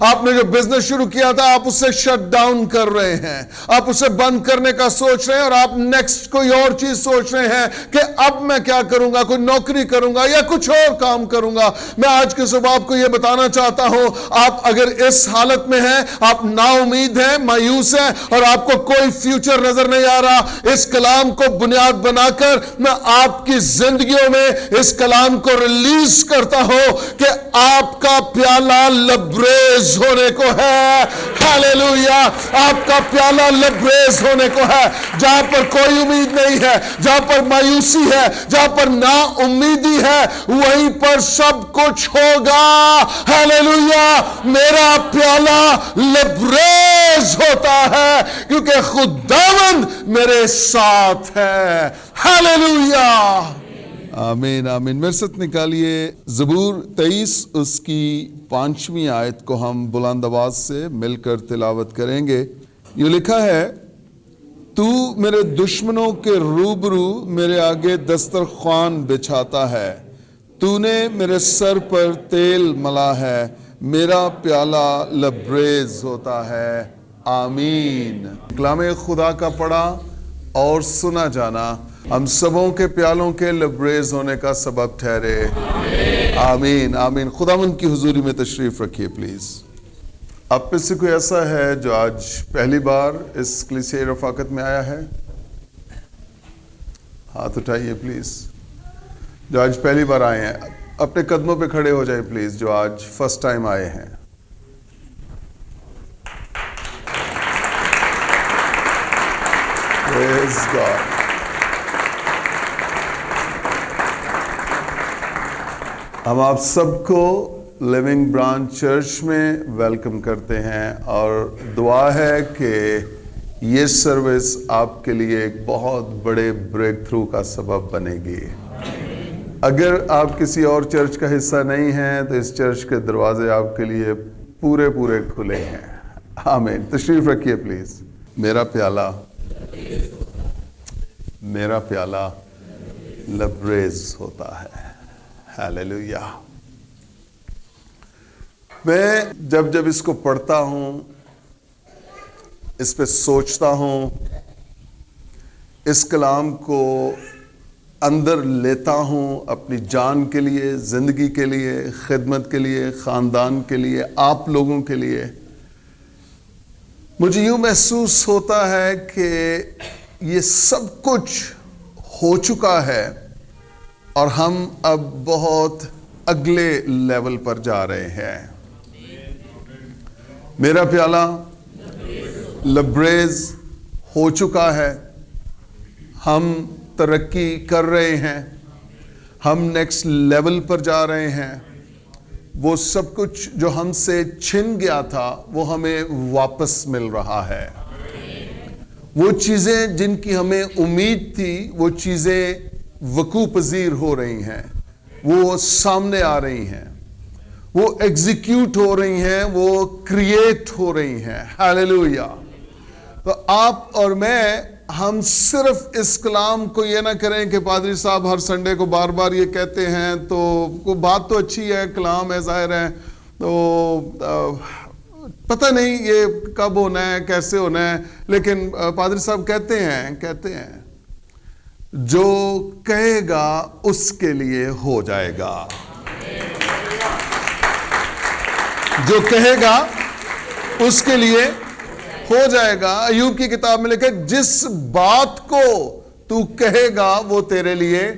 آپ نے جو بزنس شروع کیا تھا آپ اسے شٹ ڈاؤن کر رہے ہیں, آپ اسے بند کرنے کا سوچ رہے ہیں, اور آپ نیکسٹ کوئی اور چیز سوچ رہے ہیں کہ اب میں کیا کروں گا, کوئی نوکری کروں گا یا کچھ اور کام کروں گا. میں آج کے صبح آپ کو یہ بتانا چاہتا ہوں, آپ اگر اس حالت میں ہیں, آپ نا امید ہیں, مایوس ہیں, اور آپ کو کوئی فیوچر نظر نہیں آ رہا, اس کلام کو بنیاد بنا کر میں آپ کی زندگیوں میں اس کلام کو ریلیز کرتا ہوں کہ آپ کا پیالہ لبریز ہونے کو ہے. ہاللیلویا, آپ کا پیالہ لبریز ہونے کو ہے. جہاں پر کوئی امید نہیں ہے, جہاں پر مایوسی ہے, جہاں پر نا امیدی ہے, وہیں پر سب کچھ ہوگا. ہاللیلویا, میرا پیالہ لبریز ہوتا ہے کیونکہ خداوند میرے ساتھ ہے. ہاللیلویا, آمین آمین. میرے ساتھ نکالیے زبور 23 اس کی 5ویں آیت کو ہم بلند آواز سے مل کر تلاوت کریں گے. یہ لکھا ہے, تو میرے دشمنوں کے روبرو میرے آگے دسترخوان بچھاتا ہے, تو نے میرے سر پر تیل ملا ہے, میرا پیالہ لبریز ہوتا ہے. آمین. کلام خدا کا پڑھا اور سنا جانا ہم سبوں کے پیالوں کے لبریز ہونے کا سبب ٹھہرے. آمین آمین. خداوند کی حضوری میں تشریف رکھیے پلیز. آپ میں سے کوئی ایسا ہے جو آج پہلی بار اس کلیسیائی رفاقت میں آیا ہے؟ ہاتھ اٹھائیے پلیز. جو آج پہلی بار آئے ہیں اپنے قدموں پہ کھڑے ہو جائیں پلیز, جو آج فرسٹ ٹائم آئے ہیں. Praise God. ہم آپ سب کو لیونگ برانچ چرچ میں ویلکم کرتے ہیں, اور دعا ہے کہ یہ سروس آپ کے لیے ایک بہت بڑے بریک تھرو کا سبب بنے گی. اگر آپ کسی اور چرچ کا حصہ نہیں ہیں تو اس چرچ کے دروازے آپ کے لیے پورے کھلے ہیں. آمین. تشریف رکھیے پلیز. میرا پیالہ لبریز ہوتا ہے. ہاللیلویا. میں جب اس کو پڑھتا ہوں, اس پہ سوچتا ہوں, اس کلام کو اندر لیتا ہوں اپنی جان کے لیے, زندگی کے لیے, خدمت کے لیے, خاندان کے لیے, آپ لوگوں کے لیے, مجھے یوں محسوس ہوتا ہے کہ یہ سب کچھ ہو چکا ہے اور ہم اب بہت اگلے لیول پر جا رہے ہیں. میرا پیالہ لبریز ہو چکا ہے, ہم ترقی کر رہے ہیں, ہم نیکسٹ لیول پر جا رہے ہیں. وہ سب کچھ جو ہم سے چھن گیا تھا وہ ہمیں واپس مل رہا ہے. وہ چیزیں جن کی ہمیں امید تھی وہ چیزیں وقوع پذیر ہو رہی ہیں, وہ سامنے آ رہی ہیں, وہ ایگزیکیوٹ ہو رہی ہیں, وہ کریٹ ہو رہی ہیں. ہاللیلویا. تو آپ اور میں ہم صرف اس کلام کو یہ نہ کریں کہ پادری صاحب ہر سنڈے کو بار بار یہ کہتے ہیں, تو بات تو اچھی ہے, کلام ہے, ظاہر ہے, تو پتہ نہیں یہ کب ہونا ہے, کیسے ہونا ہے, لیکن پادری صاحب کہتے ہیں جو کہے گا اس کے لیے ہو جائے گا. جو کہے گا اس کے لیے ہو جائے گا. ایوب کی کتاب میں لکھے, جس بات کو تو کہے گا وہ تیرے لیے.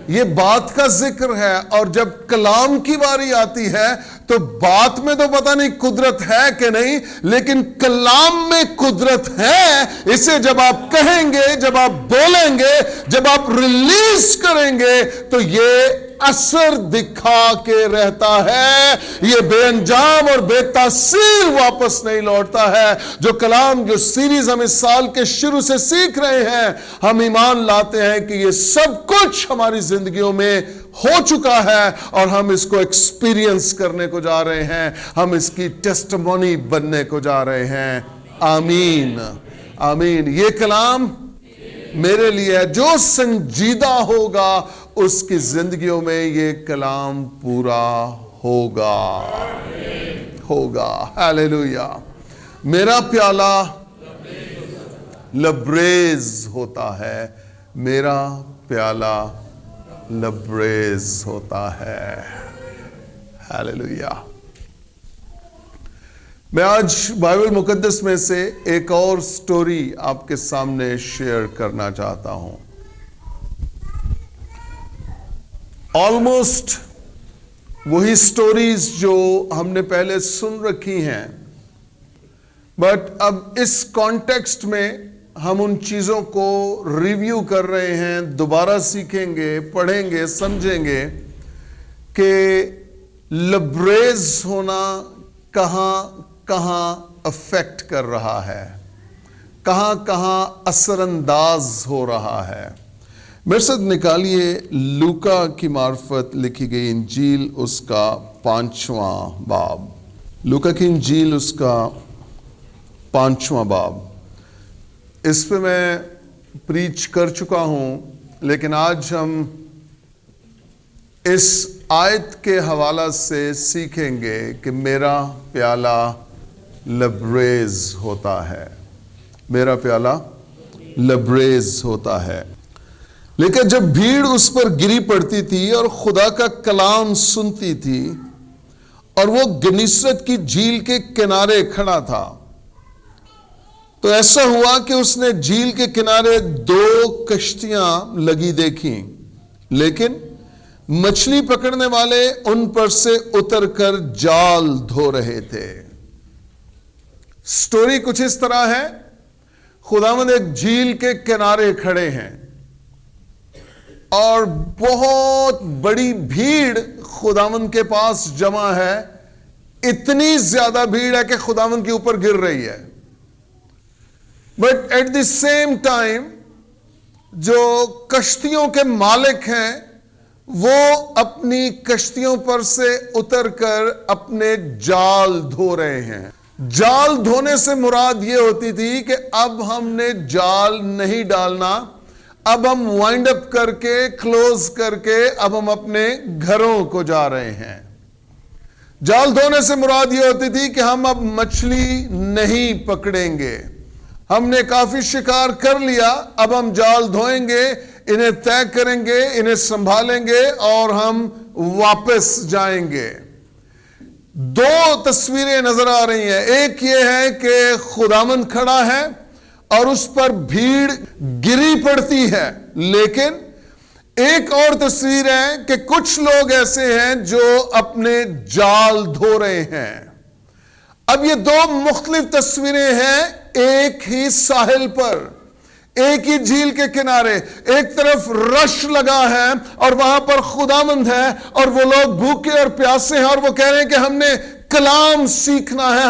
یہ بات کا ذکر ہے, اور جب کلام کی باری آتی ہے تو بات میں تو پتہ نہیں قدرت ہے کہ نہیں, لیکن کلام میں قدرت ہے. اسے جب آپ کہیں گے, جب آپ بولیں گے, جب آپ ریلیز کریں گے تو یہ اثر دکھا کے رہتا ہے, یہ بے انجام اور بے تاثیر واپس نہیں لوٹتا ہے. جو کلام, جو سیریز ہم اس سال کے شروع سے سیکھ رہے ہیں, ہم ایمان لاتے ہیں کہ یہ سب کچھ ہماری زندگیوں میں ہو چکا ہے اور ہم اس کو ایکسپیرینس کرنے کو جا رہے ہیں, ہم اس کی ٹیسٹمونی بننے کو جا رہے ہیں. آمین آمین. یہ کلام میرے لیے جو سنجیدہ ہوگا اس کی زندگیوں میں یہ کلام پورا ہوگا. ہوگا. ہاللیلویا. میرا پیالہ لبریز ہوتا ہے. میرا پیالہ لبریز ہوتا ہے. ہاللیلویا. میں آج بائبل مقدس میں سے ایک اور سٹوری آپ کے سامنے شیئر کرنا چاہتا ہوں. آلموسٹ وہی سٹوریز جو ہم نے پہلے سن رکھی ہیں، بٹ اب اس کانٹیکسٹ میں ہم ان چیزوں کو ریویو کر رہے ہیں، دوبارہ سیکھیں گے، پڑھیں گے، سمجھیں گے کہ لبریز ہونا کہاں کہاں افیکٹ کر رہا ہے، کہاں کہاں اثر انداز ہو رہا ہے. میرے ساتھ نکالیے لوکا کی معرفت لکھی گئی انجیل، اس کا 5واں باب. لوکا کی انجیل، اس کا 5واں باب. اس پہ میں پریچ کر چکا ہوں، لیکن آج ہم اس آیت کے حوالہ سے سیکھیں گے کہ میرا پیالہ لبریز ہوتا ہے. میرا پیالہ لبریز ہوتا ہے. لیکن جب بھیڑ اس پر گری پڑتی تھی اور خدا کا کلام سنتی تھی، اور وہ گنیسرت کی جھیل کے کنارے کھڑا تھا، تو ایسا ہوا کہ اس نے جھیل کے کنارے 2 کشتیاں لگی دیکھیں، لیکن مچھلی پکڑنے والے ان پر سے اتر کر جال دھو رہے تھے. سٹوری کچھ اس طرح ہے. خداوند ایک جھیل کے کنارے کھڑے ہیں اور بہت بڑی بھیڑ خداوند کے پاس جمع ہے. اتنی زیادہ بھیڑ ہے کہ خداوند کے اوپر گر رہی ہے. But at the same time جو کشتیوں کے مالک ہیں وہ اپنی کشتیوں پر سے اتر کر اپنے جال دھو رہے ہیں. جال دھونے سے مراد یہ ہوتی تھی کہ اب ہم نے جال نہیں ڈالنا، اب ہم وائنڈ اپ کر کے، کلوز کر کے، اب ہم اپنے گھروں کو جا رہے ہیں. جال دھونے سے مراد یہ ہوتی تھی کہ ہم اب مچھلی نہیں پکڑیں گے، ہم نے کافی شکار کر لیا، اب ہم جال دھوئیں گے، انہیں طے کریں گے، انہیں سنبھالیں گے اور ہم واپس جائیں گے. 2 تصویریں نظر آ رہی ہیں. ایک یہ ہے کہ خداوند کھڑا ہے اور اس پر بھیڑ گری پڑتی ہے، لیکن ایک اور تصویر ہے کہ کچھ لوگ ایسے ہیں جو اپنے جال دھو رہے ہیں. اب یہ 2 مختلف تصویریں ہیں ایک ہی ساحل پر، ایک ہی جھیل کے کنارے. ایک طرف رش لگا ہے اور وہاں پر خداوند ہے اور وہ لوگ بھوکے اور پیاسے ہیں اور وہ کہہ رہے ہیں کہ ہم نے کلام سیکھنا ہے،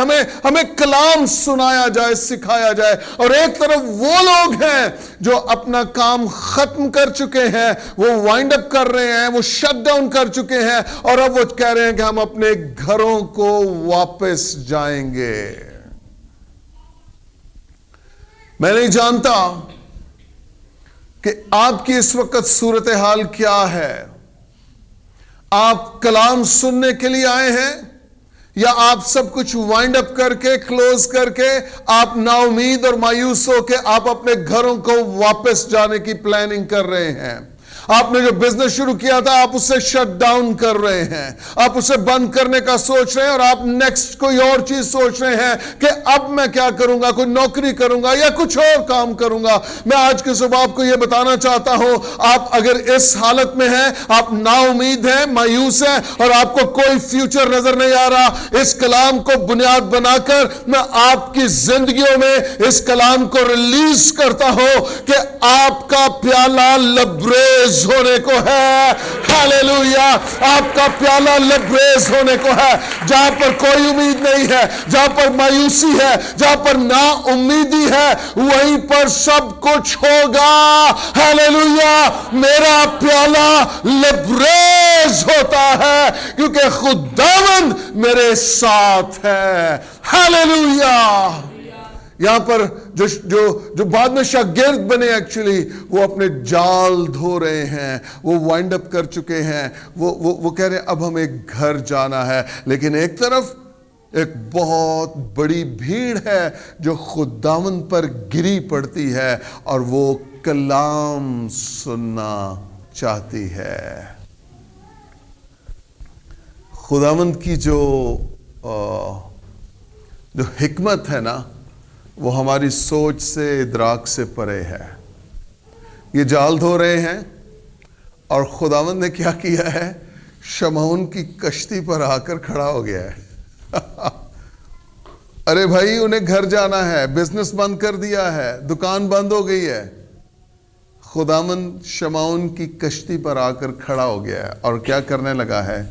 ہمیں کلام سنایا جائے، سکھایا جائے. اور ایک طرف وہ لوگ ہیں جو اپنا کام ختم کر چکے ہیں، وہ وائنڈ اپ کر رہے ہیں، وہ شٹ ڈاؤن کر چکے ہیں اور اب وہ کہہ رہے ہیں کہ ہم اپنے گھروں کو واپس جائیں گے. میں نہیں جانتا کہ آپ کی اس وقت صورتحال کیا ہے. آپ کلام سننے کے لیے آئے ہیں یا آپ سب کچھ وائنڈ اپ کر کے، کلوز کر کے، آپ نا امید اور مایوس ہو کے آپ اپنے گھروں کو واپس جانے کی پلاننگ کر رہے ہیں. آپ نے جو بزنس شروع کیا تھا آپ اسے شٹ ڈاؤن کر رہے ہیں، آپ اسے بند کرنے کا سوچ رہے ہیں اور آپ نیکسٹ کوئی اور چیز سوچ رہے ہیں کہ اب میں کیا کروں گا، کوئی نوکری کروں گا یا کچھ اور کام کروں گا. میں آج کے صبح آپ کو یہ بتانا چاہتا ہوں، آپ اگر اس حالت میں ہیں، آپ نا امید ہیں، مایوس ہیں اور آپ کو کوئی فیوچر نظر نہیں آ رہا، اس کلام کو بنیاد بنا کر میں آپ کی زندگیوں میں اس کلام کو ریلیز کرتا ہوں کہ آپ کا پیالہ لبریز ہونے کو ہے. ہاللیلویا. آپ کا پیالہ لبریز ہونے کو ہے. جہاں پر کوئی امید نہیں ہے، جہاں پر مایوسی ہے، جہاں پر نا امیدی ہے، وہیں پر سب کچھ ہوگا. ہاللیلویا. میرا پیالہ لبریز ہوتا ہے کیونکہ خداوند میرے ساتھ ہے. ہاللیلویا. یہاں پر جو بعد میں شاگرد بنے ایکچولی وہ اپنے جال دھو رہے ہیں، وہ وائنڈ اپ کر چکے ہیں، وہ کہہ رہے ہیں اب ہمیں گھر جانا ہے. لیکن ایک طرف ایک بہت بڑی بھیڑ ہے جو خداوند پر گری پڑتی ہے اور وہ کلام سننا چاہتی ہے۔ خداوند کی جو حکمت ہے نا، وہ ہماری سوچ سے، ادراک سے پرے ہے۔ یہ جال دھو رہے ہیں اور خداوند نے کیا کیا ہے؟ شمعون کی کشتی پر آ کر کھڑا ہو گیا ہے۔ ارے بھائی، انہیں گھر جانا ہے، بزنس بند کر دیا ہے، دکان بند ہو گئی ہے۔ خداوند شمعون کی کشتی پر آ کر کھڑا ہو گیا ہے اور کیا کرنے لگا ہے؟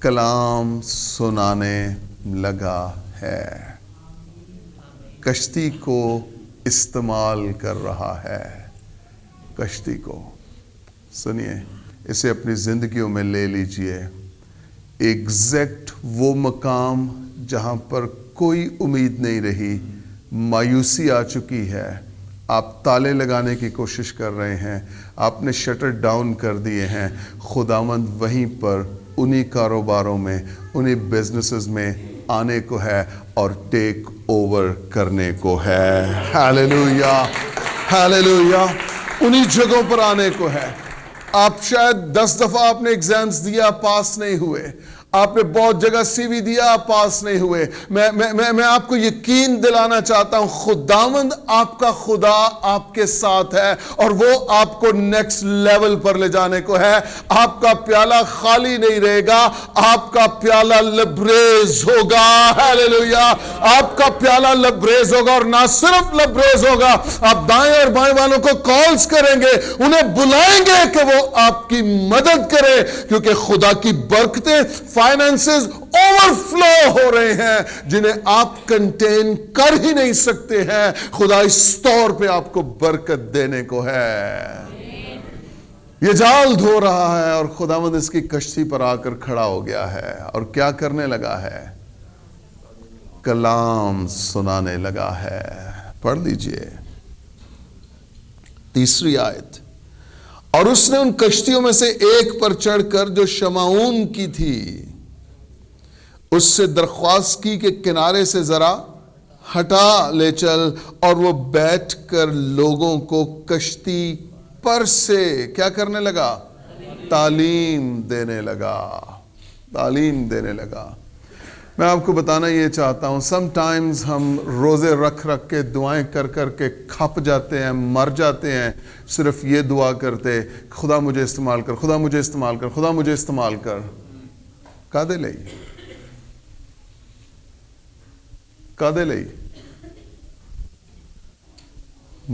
کلام سنانے لگا ہے، کشتی کو استعمال کر رہا ہے۔ کشتی کو سنیے، اسے اپنی زندگیوں میں لے لیجئے۔ ایگزیکٹ وہ مقام جہاں پر کوئی امید نہیں رہی، مایوسی آ چکی ہے، آپ تالے لگانے کی کوشش کر رہے ہیں، آپ نے شٹر ڈاؤن کر دیے ہیں، خداوند وہیں پر انہی کاروباروں میں، انہی بزنسز میں آنے کو ہے اور ٹیک اوور کرنے کو ہے۔ ہاللیلویا، ہاللیلویا، انہی جگہوں پر آنے کو ہے۔ آپ شاید 10 دفعہ آپ نے ایگزامز دیا، پاس نہیں ہوئے، آپ نے بہت جگہ سی وی دیا، آپ پاس نہیں ہوئے۔ میں آپ کو یقین دلانا چاہتا ہوں، خداوند آپ کا خدا آپ کے ساتھ ہے اور وہ آپ کو نیکسٹ لیول پر لے جانے کو ہے۔ آپ کا پیالہ خالی نہیں رہے گا، آپ کا پیالہ لبریز ہوگا۔ ہاللیلویا، آپ کا پیالہ لبریز ہوگا، اور نہ صرف لبریز ہوگا، آپ دائیں اور بائیں والوں کو کالز کریں گے، انہیں بلائیں گے کہ وہ آپ کی مدد کرے، کیونکہ خدا کی برکتیں، فائنانسز اوور فلو ہو رہے ہیں جنہیں آپ کنٹین کر ہی نہیں سکتے ہیں۔ خدا اس طور پہ آپ کو برکت دینے کو ہے۔ یہ جال دھو رہا ہے اور خداوند اس کی کشتی پر آ کر کھڑا ہو گیا ہے اور کیا کرنے لگا ہے؟ کلام سنانے لگا ہے۔ پڑھ لیجئے 3 آیت۔ اور اس نے ان کشتیوں میں سے ایک پر چڑھ کر جو شمعون کی تھی، اس سے درخواست کی کہ کنارے سے ذرا ہٹا لے چل، اور وہ بیٹھ کر لوگوں کو کشتی پر سے کیا کرنے لگا؟ تعلیم دینے لگا، تعلیم دینے لگا۔ میں آپ کو بتانا یہ چاہتا ہوں، سم ٹائمز ہم روزے رکھ رکھ کے، دعائیں کر کر کے کھپ جاتے ہیں، مر جاتے ہیں، صرف یہ دعا کرتے، خدا مجھے استعمال کر، خدا مجھے استعمال کر، خدا مجھے استعمال کر۔ کادے لئی کادے لئی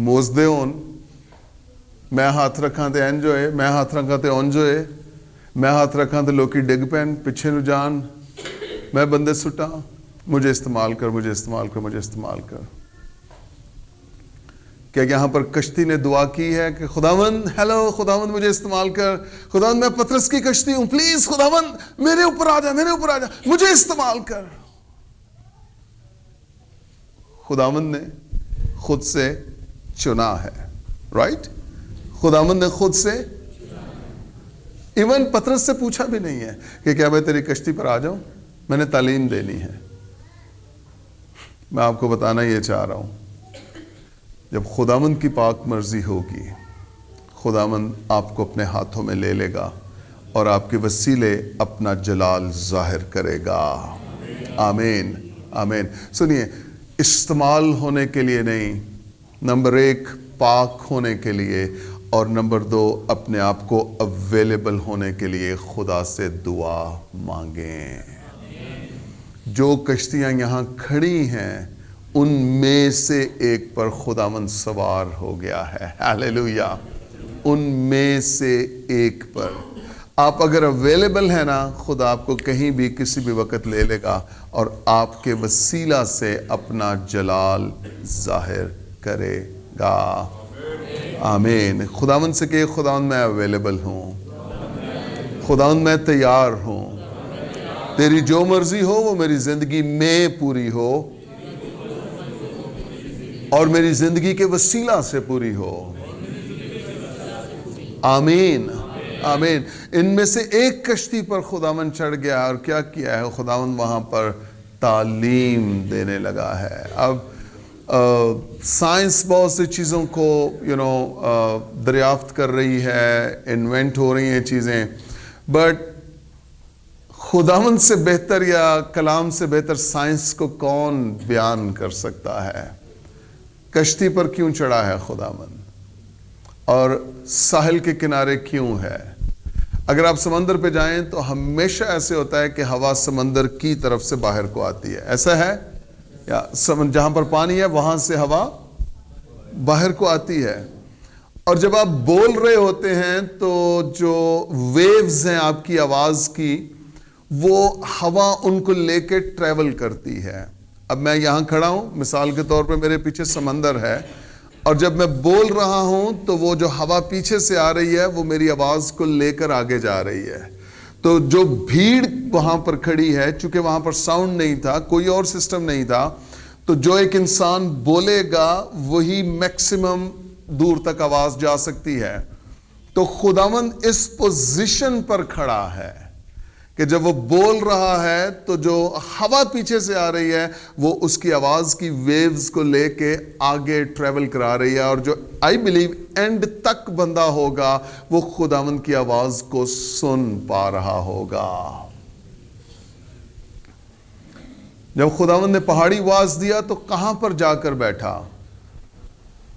موزدے ہون، میں ہاتھ رکھاں تے انج ہوئے، میں ہاتھ رکھاں تے اونج ہوئے، میں ہاتھ رکھاں تے لوکی ڈگ پین پیچھے نو جان، میں بندے سٹا، مجھے استعمال کر، مجھے استعمال کر، مجھے استعمال کر۔ کیا یہاں پر کشتی نے دعا کی ہے کہ خداوند، ہیلو خداوند مجھے استعمال کر، خداوند میں پطرس کی کشتی ہوں، پلیز خداوند میرے اوپر آ جا، میرے اوپر آ جا، مجھے استعمال کر۔ خداوند نے خود سے چنا ہے، رائٹ؟ خداوند نے خود سے، ایون پطرس سے پوچھا بھی نہیں ہے کہ کیا میں تیری کشتی پر آ جاؤں، میں نے تعلیم دینی ہے۔ میں آپ کو بتانا یہ چاہ رہا ہوں، جب خداوند کی پاک مرضی ہوگی، خداوند آپ کو اپنے ہاتھوں میں لے لے گا اور آپ کے وسیلے اپنا جلال ظاہر کرے گا۔ آمین، آمین۔ سنیے، استعمال ہونے کے لیے نہیں، نمبر 1 پاک ہونے کے لیے، اور نمبر 2 اپنے آپ کو اویلیبل ہونے کے لیے خدا سے دعا مانگیں۔ جو کشتیاں یہاں کھڑی ہیں ان میں سے ایک پر خداوند سوار ہو گیا ہے۔ ہاللیلویا، ان میں سے ایک پر آپ اگر اویلیبل ہیں نا، خدا آپ کو کہیں بھی کسی بھی وقت لے لے گا اور آپ کے وسیلہ سے اپنا جلال ظاہر کرے گا۔ آمین۔ خداوند سے کہ خداوند میں اویلیبل ہوں، خداوند میں تیار ہوں، تیری جو مرضی ہو وہ میری زندگی میں پوری ہو اور میری زندگی کے وسیلہ سے پوری ہو۔ آمین، آمین۔ ان میں سے ایک کشتی پر خداوند چڑھ گیا اور کیا کیا ہے؟ خداوند وہاں پر تعلیم دینے لگا ہے. اب سائنس بہت سی چیزوں کو دریافت کر رہی ہے, انوینٹ ہو رہی ہیں چیزیں, بٹ خداوند سے بہتر یا کلام سے بہتر سائنس کو کون بیان کر سکتا ہے؟ کشتی پر کیوں چڑھا ہے خداوند, اور ساحل کے کنارے کیوں ہے؟ اگر آپ سمندر پہ جائیں تو ہمیشہ ایسے ہوتا ہے کہ ہوا سمندر کی طرف سے باہر کو آتی ہے, ایسا ہے؟ یا جہاں پر پانی ہے وہاں سے ہوا باہر کو آتی ہے. اور جب آپ بول رہے ہوتے ہیں تو جو ویوز ہیں آپ کی آواز کی, وہ ہوا ان کو لے کے ٹریول کرتی ہے. اب میں یہاں کھڑا ہوں, مثال کے طور پہ میرے پیچھے سمندر ہے, اور جب میں بول رہا ہوں تو وہ جو ہوا پیچھے سے آ رہی ہے وہ میری آواز کو لے کر آگے جا رہی ہے. تو جو بھیڑ وہاں پر کھڑی ہے, چونکہ وہاں پر ساؤنڈ نہیں تھا, کوئی اور سسٹم نہیں تھا, تو جو ایک انسان بولے گا وہی میکسیمم دور تک آواز جا سکتی ہے. تو خداوند اس پوزیشن پر کھڑا ہے کہ جب وہ بول رہا ہے تو جو ہوا پیچھے سے آ رہی ہے وہ اس کی آواز کی ویوز کو لے کے آگے ٹریول کرا رہی ہے, اور جو آئی بلیو اینڈ تک بندہ ہوگا وہ خداوند کی آواز کو سن پا رہا ہوگا. جب خداوند نے پہاڑی آواز دیا تو کہاں پر جا کر بیٹھا؟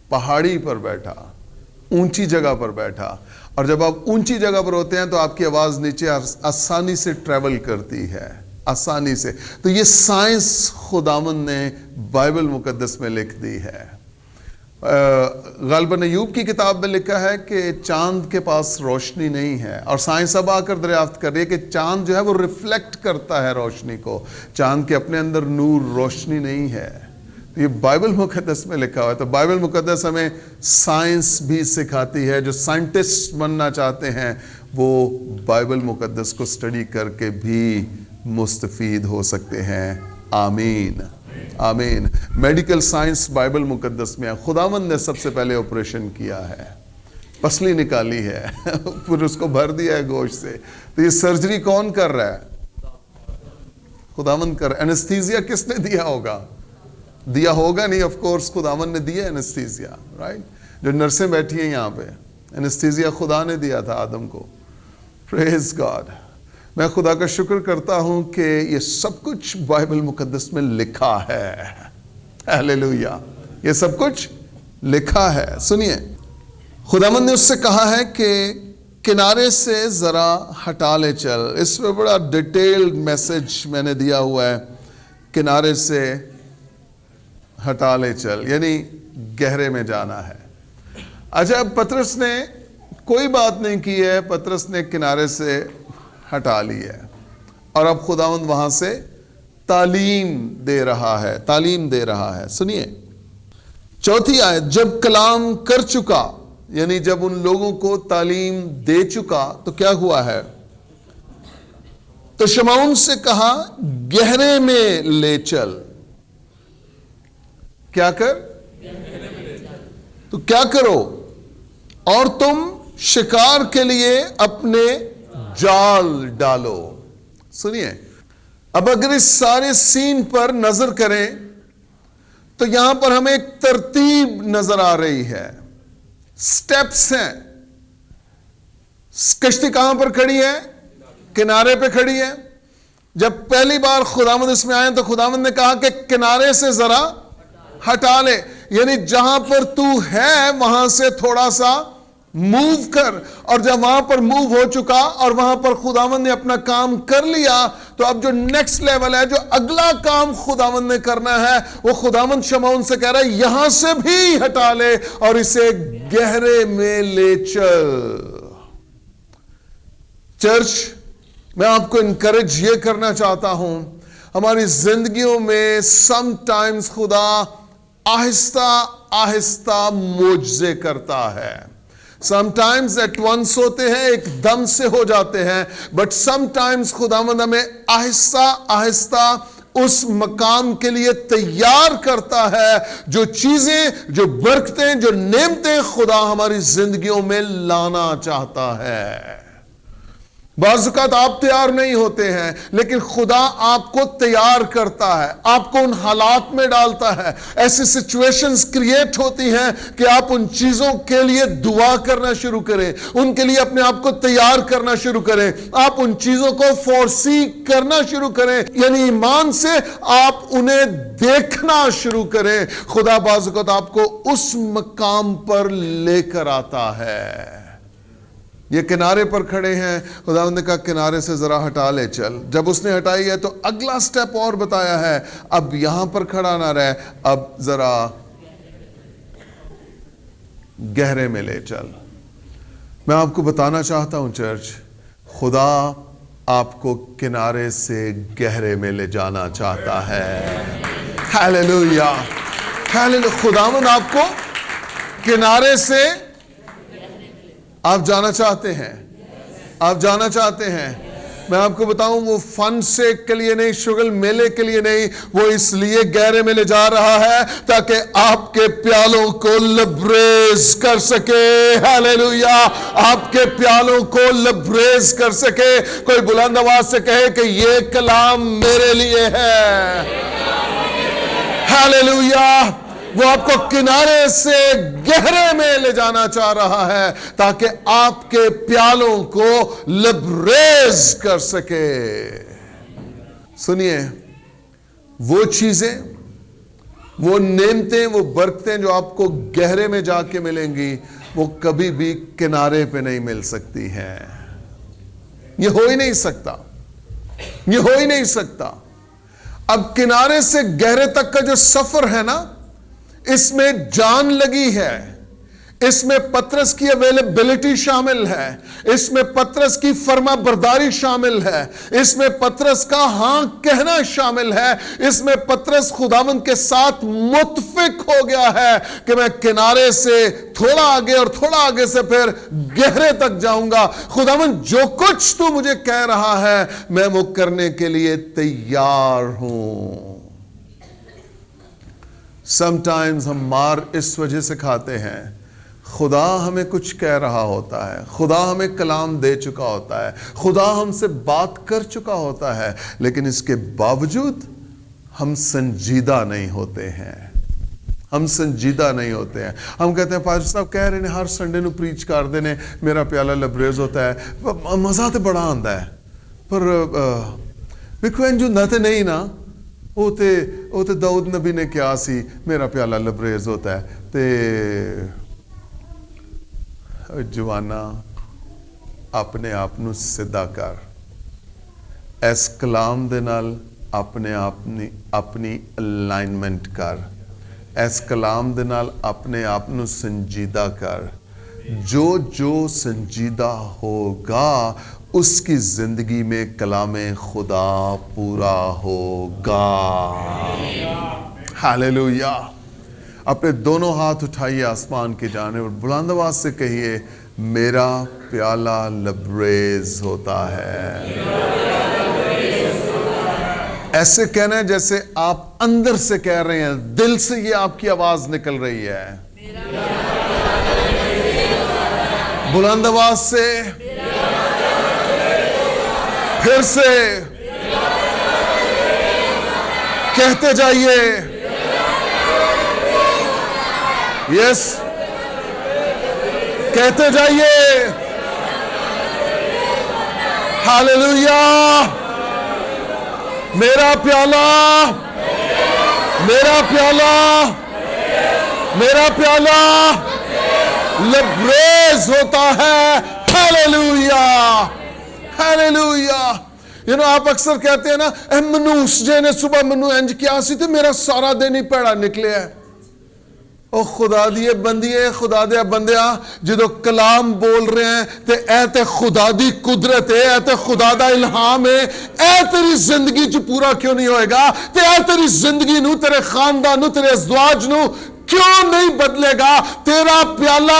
پہاڑی پر بیٹھا, اونچی جگہ پر بیٹھا. اور جب آپ اونچی جگہ پر ہوتے ہیں تو آپ کی آواز نیچے آسانی سے ٹریول کرتی ہے, آسانی سے. تو یہ سائنس خداوند نے بائبل مقدس میں لکھ دی ہے. غالباً ایوب کی کتاب میں لکھا ہے کہ چاند کے پاس روشنی نہیں ہے, اور سائنس اب آ کر دریافت کر رہی ہے کہ چاند جو ہے وہ ریفلیکٹ کرتا ہے روشنی کو, چاند کے اپنے اندر نور روشنی نہیں ہے. یہ بائبل مقدس میں لکھا ہوا ہے. تو بائبل مقدس ہمیں سائنس بھی سکھاتی ہے. جو سائنٹسٹ بننا چاہتے ہیں وہ بائبل مقدس کو سٹڈی کر کے بھی مستفید ہو سکتے ہیں. آمین آمین. میڈیکل سائنس بائبل مقدس میں ہے. خداوند نے سب سے پہلے آپریشن کیا ہے, پسلی نکالی ہے, پھر اس کو بھر دیا ہے گوشت سے. تو یہ سرجری کون کر رہا ہے؟ خداوند کر. انستھیزیا کس نے دیا ہوگا؟ دیا ہوگا نہیں, آف کورس خداوند نے دیا انستھیزیا, رائٹ. جو نرسیں بیٹھی ہیں یہاں پہ, انستھیزیا خدا نے دیا تھا آدم کو. پریز گاڈ. میں خدا کا شکر کرتا ہوں کہ یہ سب کچھ بائبل مقدس میں لکھا ہے. ہیلیلویا. یہ سب کچھ لکھا ہے. سنیے, خداوند نے اس سے کہا ہے کہ کنارے سے ذرا ہٹا لے چل. اس میں بڑا ڈیٹیلڈ میسج میں نے دیا ہوا ہے. کنارے سے ہٹا لے چل, یعنی گہرے میں جانا ہے. اچھا, پطرس نے کوئی بات نہیں کی ہے, پطرس نے کنارے سے ہٹا لی ہے, اور اب خداوند وہاں سے تعلیم دے رہا ہے, تعلیم دے رہا ہے. سنیے چوتھی آیت, جب کلام کر چکا, یعنی جب ان لوگوں کو تعلیم دے چکا تو کیا ہوا ہے؟ تو شمعون سے کہا گہرے میں لے چل. کیا کر؟ تو کیا کرو؟ اور تم شکار کے لیے اپنے جال ڈالو. سنیے, اب اگر اس سارے سین پر نظر کریں تو یہاں پر ہمیں ایک ترتیب نظر آ رہی ہے, سٹیپس ہیں. کشتی کہاں پر کھڑی ہے؟ کنارے پہ کھڑی ہے. جب پہلی بار خداوند اس میں آئے تو خداوند نے کہا کہ کنارے سے ذرا ہٹا لے, یعنی جہاں پر تو ہے وہاں سے تھوڑا سا موو کر. اور جب وہاں پر موو ہو چکا اور وہاں پر خداوند نے اپنا کام کر لیا تو اب جو نیکسٹ لیول ہے, جو اگلا کام خداوند نے کرنا ہے, وہ خداوند شمعون سے کہہ رہا ہے یہاں سے بھی ہٹا لے اور اسے گہرے میں لے چل. چرچ, میں آپ کو انکریج یہ کرنا چاہتا ہوں, ہماری زندگیوں میں سم ٹائمز خدا آہستہ آہستہ معجزے کرتا ہے. سم ٹائمز ایٹ ونس ہوتے ہیں, ایک دم سے ہو جاتے ہیں, بٹ سم ٹائمز خداوند ہمیں آہستہ آہستہ اس مقام کے لیے تیار کرتا ہے. جو چیزیں, جو برکتیں, جو نعمتیں خدا ہماری زندگیوں میں لانا چاہتا ہے, بعض اوقات آپ تیار نہیں ہوتے ہیں لیکن خدا آپ کو تیار کرتا ہے، آپ کو ان حالات میں ڈالتا ہے، ایسی سچویشنز کریٹ ہوتی ہیں کہ آپ ان چیزوں کے لیے دعا کرنا شروع کریں، ان کے لیے اپنے آپ کو تیار کرنا شروع کریں، آپ ان چیزوں کو فورسی کرنا شروع کریں، یعنی ایمان سے آپ انہیں دیکھنا شروع کریں۔ خدا بعض اوقات آپ کو اس مقام پر لے کر آتا ہے۔ یہ کنارے پر کھڑے ہیں، خداوند نے کہا کنارے سے ذرا ہٹا لے چل، جب اس نے ہٹائی ہے تو اگلا سٹیپ اور بتایا ہے، اب یہاں پر کھڑا نہ رہے، اب ذرا گہرے میں لے چل۔ میں آپ کو بتانا چاہتا ہوں چرچ، خدا آپ کو کنارے سے گہرے میں لے جانا چاہتا ہے۔ Hallelujah, hallelujah. خداوند آپ کو کنارے سے آپ جانا چاہتے ہیں، آپ جانا چاہتے ہیں۔ میں آپ کو بتاؤں، وہ فن سے کے لیے نہیں، شغل میلے کے لیے نہیں، وہ اس لیے گہرے میں لے جا رہا ہے تاکہ آپ کے پیالوں کو لبریز کر سکے۔ ہیلیلویا، آپ کے پیالوں کو لبریز کر سکے۔ کوئی بلند آواز سے کہے کہ یہ کلام میرے لیے ہے۔ ہیلیلویا، وہ آپ کو کنارے سے گہرے میں لے جانا چاہ رہا ہے تاکہ آپ کے پیالوں کو لبریز کر سکے۔ سنیے، وہ چیزیں، وہ نعمتیں، وہ برکتیں جو آپ کو گہرے میں جا کے ملیں گی، وہ کبھی بھی کنارے پہ نہیں مل سکتی ہیں۔ یہ ہو ہی نہیں سکتا، یہ ہو ہی نہیں سکتا۔ اب کنارے سے گہرے تک کا جو سفر ہے نا، اس میں جان لگی ہے، اس میں پطرس کی اویلیبلٹی شامل ہے، اس میں پطرس کی فرما برداری شامل ہے، اس میں پطرس کا ہاں کہنا شامل ہے، اس میں پطرس خداوند کے ساتھ متفق ہو گیا ہے کہ میں کنارے سے تھوڑا آگے اور تھوڑا آگے سے پھر گہرے تک جاؤں گا۔ خداوند جو کچھ تو مجھے کہہ رہا ہے میں وہ کرنے کے لیے تیار ہوں۔ سمٹائمز ہم مار اس وجہ سے کھاتے ہیں، خدا ہمیں کچھ کہہ رہا ہوتا ہے، خدا ہمیں کلام دے چکا ہوتا ہے، خدا ہم سے بات کر چکا ہوتا ہے، لیکن اس کے باوجود ہم سنجیدہ نہیں ہوتے ہیں، ہم سنجیدہ نہیں ہوتے ہیں۔ ہم کہتے ہیں پاسٹر صاحب کہہ رہے ہیں ہر سنڈے نو پریچ کر دینے، میرا پیالہ لبریز ہوتا ہے، مزہ تو بڑا آندا ہے، پر ویکھو انج ہوندا تے نہیں نا۔ وہ تے داؤد نبی نے کیا سی، میرا پیالہ لبریز ہوتا ہے۔ تے جوانا اپنے آپ نو سیدھا کر، اس کلام دے نال اپنی الائنمنٹ کر، اس کلام دے نال اپنے آپ نو سنجیدہ کر۔ جو سنجیدہ ہوگا اس کی زندگی میں کلام خدا پورا ہوگا۔ ہیلیلویا۔ اپنے دونوں ہاتھ اٹھائیے آسمان کی جانب اور بلند آواز سے کہیے، میرا پیالہ لبریز ہوتا ہے۔ ایسے کہنا ہے جیسے آپ اندر سے کہہ رہے ہیں، دل سے یہ آپ کی آواز نکل رہی ہے۔ بلند آواز سے پھر سے کہتے جائیے، یس، کہتے جائیے، ہیلیلویا۔ میرا پیالہ، میرا پیالہ، میرا پیالہ لبریز ہوتا ہے۔ Hallelujah, hallelujah. آپ اکثر کہتے ہیں نا، اے منوس جے نے صبح منو انج کیا سی تے میرا سارا دن ہی پیڑا نکلے ہے۔ او خدا دیے بندیے، خدا دیا بندیا، جدو کلام بول رہے ہیں تے اے تے خدا دی قدرت ہے، اے تے خدا دا الہام ہے، اے تیری زندگی جو پورا کیوں نہیں ہوئے گا؟ تے اے تیری زندگی نو، تیرے خاندان نو، تیرے ازواج نو کیوں نہیں بدلے گا؟ تیرا پیالہ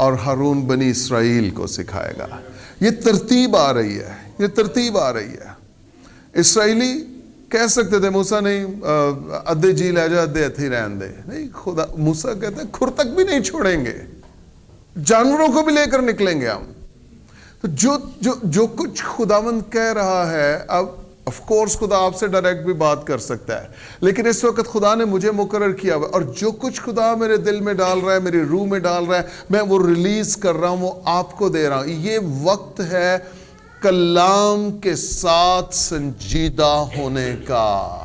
اور ہارون بنی اسرائیل کو سکھائے گا. یہ ترتیب آ رہی ہے, یہ ترتیب آ رہی ہے. اسرائیلی کہہ سکتے تھے موسیٰ نہیں ادھے جی لے جا ادھے اتھی رہن دے, نہیں, خدا موسیٰ کہتے ہیں کھر تک بھی نہیں چھوڑیں گے, جانوروں کو بھی لے کر نکلیں گے ہم. تو جو کچھ خداوند کہہ رہا ہے, اب آف کورس خدا آپ سے ڈائریکٹ بھی بات کر سکتا ہے, لیکن اس وقت خدا نے مجھے مقرر کیا ہوا, اور جو کچھ خدا میرے دل میں ڈال رہا ہے, میری روح میں ڈال رہا ہے, میں وہ ریلیز کر رہا ہوں, وہ آپ کو دے رہا ہوں. یہ وقت ہے کلام کے ساتھ سنجیدہ ہونے کا,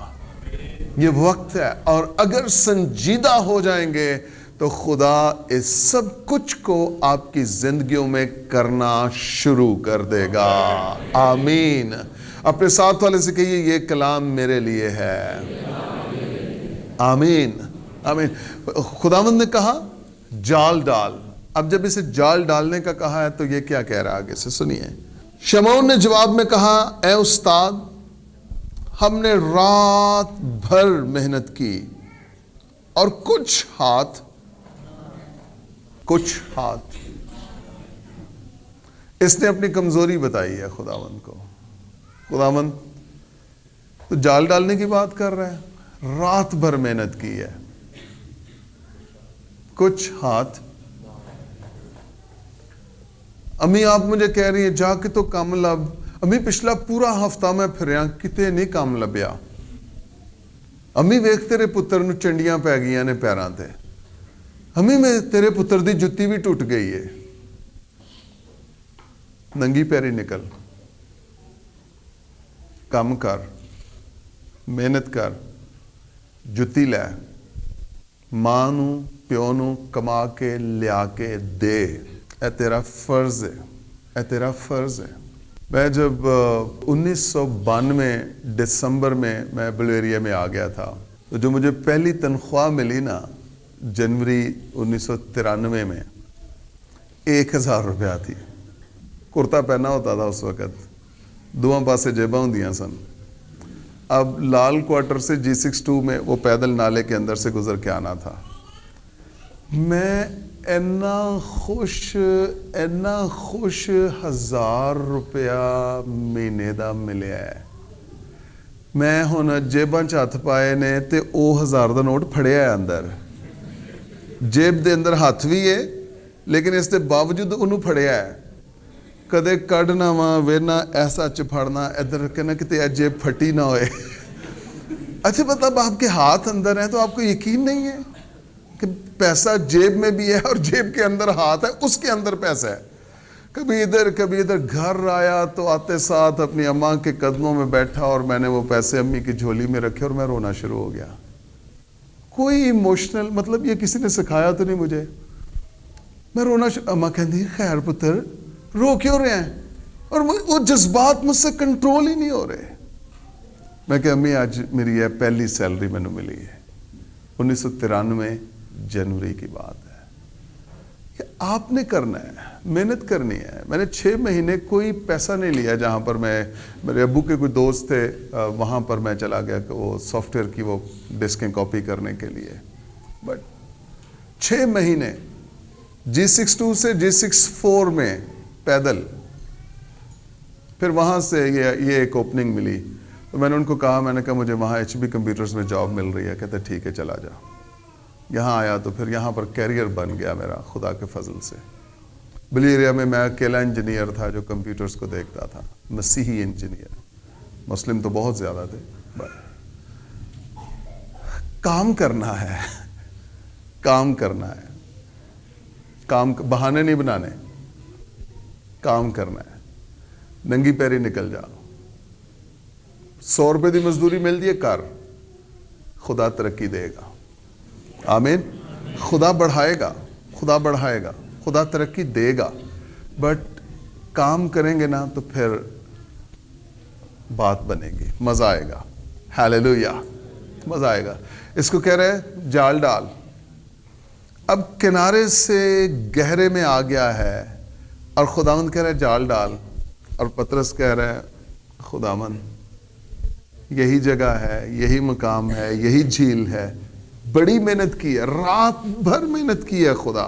یہ وقت ہے. اور اگر سنجیدہ ہو جائیں گے تو خدا اس سب کچھ کو آپ کی زندگیوں میں کرنا شروع کر دے گا. آمین. اپنے ساتھ والے سے کہیے یہ کلام میرے لیے ہے. آمین آمین. خداوند نے کہا جال ڈال. اب جب اسے جال ڈالنے کا کہا ہے تو یہ کیا کہہ رہا ہے آگے سے سنیے. شمعون نے جواب میں کہا اے استاد, ہم نے رات بھر محنت کی اور کچھ ہاتھ اس نے اپنی کمزوری بتائی ہے خداوند کو. خداوند تو جال ڈالنے کی بات کر رہا ہے, رات بھر محنت کی ہے, کچھ ہاتھ. امی آپ مجھے کہہ رہی ہیں جا کے تو کام لب. امی پچھلا پورا ہفتہ میں پھریا کتے نہیں کام لبیا. امی ویکھ تیرے پتر نو چنڈیاں پی گئی نے پیراں تے. امی میں تیرے پتر دی جتی بھی ٹوٹ گئی ہے. ننگی پیری نکل, کام کر, محنت کر, جتی لے, ماں نو پیو نو کما کے لیا کے دے. اے تیرا فرض ہے, اے تیرا فرض ہے. میں جب 1992 دسمبر میں بلیریا میں آ گیا تھا, تو جو مجھے پہلی تنخواہ ملی نا جنوری 1993 میں 1000 روپیہ تھی. کرتا پہنا ہوتا تھا اس وقت, دواں پاسے جیباں ہوندیاں سن. اب لال کوارٹر سے G62 میں وہ پیدل نالے کے اندر سے گزر کے آنا تھا. میں اینا خوش 1000 روپیہ مہینے دا ملیا ہے. میں ہن جیباں چ ہاتھ پائے نے تے او 1000 دا نوٹ پھڑیا ہے اندر, جیب دے اندر ہاتھ بھی ہے لیکن اس دے باوجود انہوں پھڑیا ہے. کدے کڈنا وا وینا ایسا چپھڑنا ادھر کہنا کہ جیب پھٹی نہ ہوئے. اچھا مطلب آپ کے ہاتھ اندر ہیں تو آپ کو یقین نہیں ہے کہ پیسہ جیب میں بھی ہے اور جیب کے اندر ہاتھ ہے, اس کے اندر پیسہ ہے. کبھی ادھر گھر آیا تو آتے ساتھ اپنی اماں کے قدموں میں بیٹھا اور میں نے وہ پیسے امی کی جھولی میں رکھے اور میں رونا شروع ہو گیا. کوئی ایموشنل مطلب یہ کسی نے سکھایا تو نہیں مجھے, میں رونا اماں کہندی خیر پتر رو کیوں رہے ہیں, اور وہ جذبات مجھ سے کنٹرول ہی نہیں ہو رہے. میں کہ امی آج میری یہ پہلی سیلری میں نے ملی ہے, 1993 جنوری کی بات ہے. کہ آپ نے کرنا ہے, محنت کرنی ہے. میں نے 6 مہینے کوئی پیسہ نہیں لیا. جہاں پر میرے ابو کے کوئی دوست تھے وہاں پر میں چلا گیا کہ وہ سافٹ ویئر کی وہ ڈسکیں کاپی کرنے کے لیے. بٹ 6 مہینے G62 سے G64 میں پیدل, پھر وہاں سے یہ ایک اوپننگ ملی. تو میں نے ان کو کہا, میں نے کہا مجھے وہاں HP کمپیوٹرز میں جاب مل رہی ہے. کہتے ٹھیک ہے چلا جا. یہاں آیا تو پھر یہاں پر کیریئر بن گیا میرا خدا کے فضل سے. بلیریا میں اکیلا انجینئر تھا جو کمپیوٹرز کو دیکھتا تھا, مسیحی انجینئر. مسلم تو بہت زیادہ تھے. کام کرنا ہے, کام کرنا ہے, کام بہانے نہیں بنانے, کام کرنا ہے. ننگی پیری نکل جا. 100 روپے دی مزدوری ملتی ہے کر, خدا ترقی دے گا. آمین. خدا بڑھائے گا, خدا بڑھائے گا, خدا ترقی دے گا. بٹ کام کریں گے نا تو پھر بات بنے گی, مزہ آئے گا. ہیلیلویا, مزہ آئے گا. اس کو کہہ رہے جال ڈال. اب کنارے سے گہرے میں آ گیا ہے اور خداوند کہہ رہے جال ڈال, اور پترس کہہ رہے خداوند یہی جگہ ہے, یہی مقام ہے, یہی جھیل ہے. بڑی محنت کی ہے, رات بھر محنت کی ہے خدا.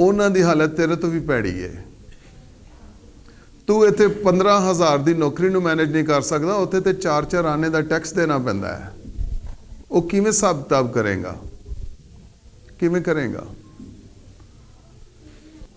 ਉਹਨਾਂ ਦੀ ਹਾਲਤ ਤੇਰੇ ਤੋਂ ਵੀ ਭੈੜੀ ਹੈ। ਤੂੰ ਇੱਥੇ 15,000 ਦੀ ਨੌਕਰੀ ਨੂੰ ਮੈਨੇਜ ਨਹੀਂ ਕਰ ਸਕਦਾ, ਉੱਥੇ ਤੇ 4-4 ਆਨੇ ਦਾ ਟੈਕਸ ਦੇਣਾ ਪੈਂਦਾ ਹੈ। ਉਹ ਕਿਵੇਂ ਹਿਸਾਬ ਕਿਤਾਬ ਕਰੇਗਾ, ਕਿਵੇਂ ਕਰੇਗਾ?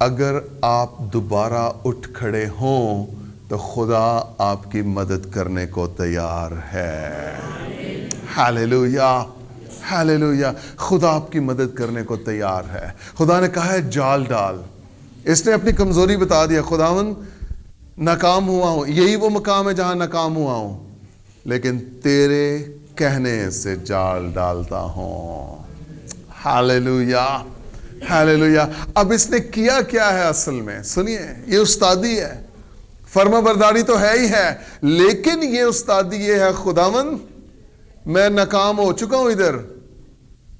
اگر آپ دوبارہ اٹھ کھڑے ہوں تو خدا آپ کی مدد کرنے کو تیار ہے. ہاللیلویا، ہاللیلویا. خدا آپ کی مدد کرنے کو تیار ہے. خدا نے کہا ہے جال ڈال. اس نے اپنی کمزوری بتا دیا. خداوند ناکام ہوا ہوں، یہی وہ مقام ہے جہاں ناکام ہوا ہوں، لیکن تیرے کہنے سے جال ڈالتا ہوں. ہاللیلویا، ہاللیلویا. اب اس نے کیا کیا ہے اصل میں؟ سنیے، یہ استادی ہے. فرما برداری تو ہے ہی ہے، لیکن یہ استادی یہ ہے، خداوند میں ناکام ہو چکا ہوں، ادھر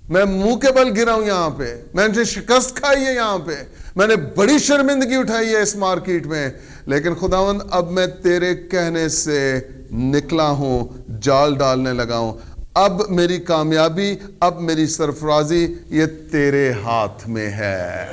میں منہ کے بل گرا ہوں، یہاں پہ میں نے شکست کھائی ہے، یہاں پہ میں نے بڑی شرمندگی اٹھائی ہے اس مارکیٹ میں، لیکن خداوند اب میں تیرے کہنے سے نکلا ہوں، جال ڈالنے لگا ہوں. اب میری کامیابی، اب میری سرفرازی یہ تیرے ہاتھ میں ہے.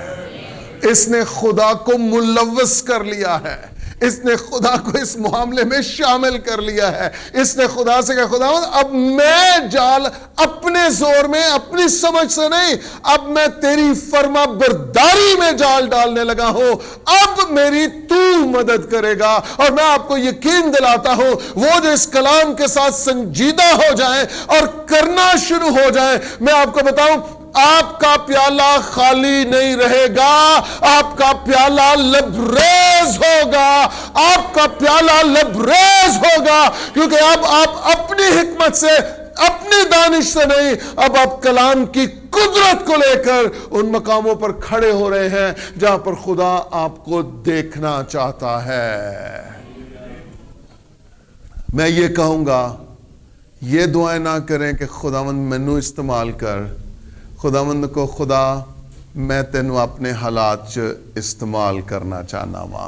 اس نے خدا کو ملوث کر لیا ہے. اس نے خدا کو اس معاملے میں شامل کر لیا ہے. اس نے خدا سے کہا خداوند اب میں جال اپنے زور میں، اپنی سمجھ سے نہیں، اب میں تیری فرما برداری میں جال ڈالنے لگا ہوں. اب میری تو مدد کرے گا. اور میں آپ کو یقین دلاتا ہوں، وہ جو اس کلام کے ساتھ سنجیدہ ہو جائیں اور کرنا شروع ہو جائیں، میں آپ کو بتاؤں آپ کا پیالہ خالی نہیں رہے گا. آپ کا پیالہ لبریز ہوگا. آپ کا پیالہ لبریز ہوگا، کیونکہ اب آپ اپنی حکمت سے، اپنی دانش سے نہیں، اب آپ کلام کی قدرت کو لے کر ان مقاموں پر کھڑے ہو رہے ہیں جہاں پر خدا آپ کو دیکھنا چاہتا ہے. میں یہ کہوں گا، یہ دعائیں نہ کریں کہ خداوند مینوں استعمال کر. خداوند کو خدا میں تینوں اپنے حالات چ استعمال کرنا چاہنا وا.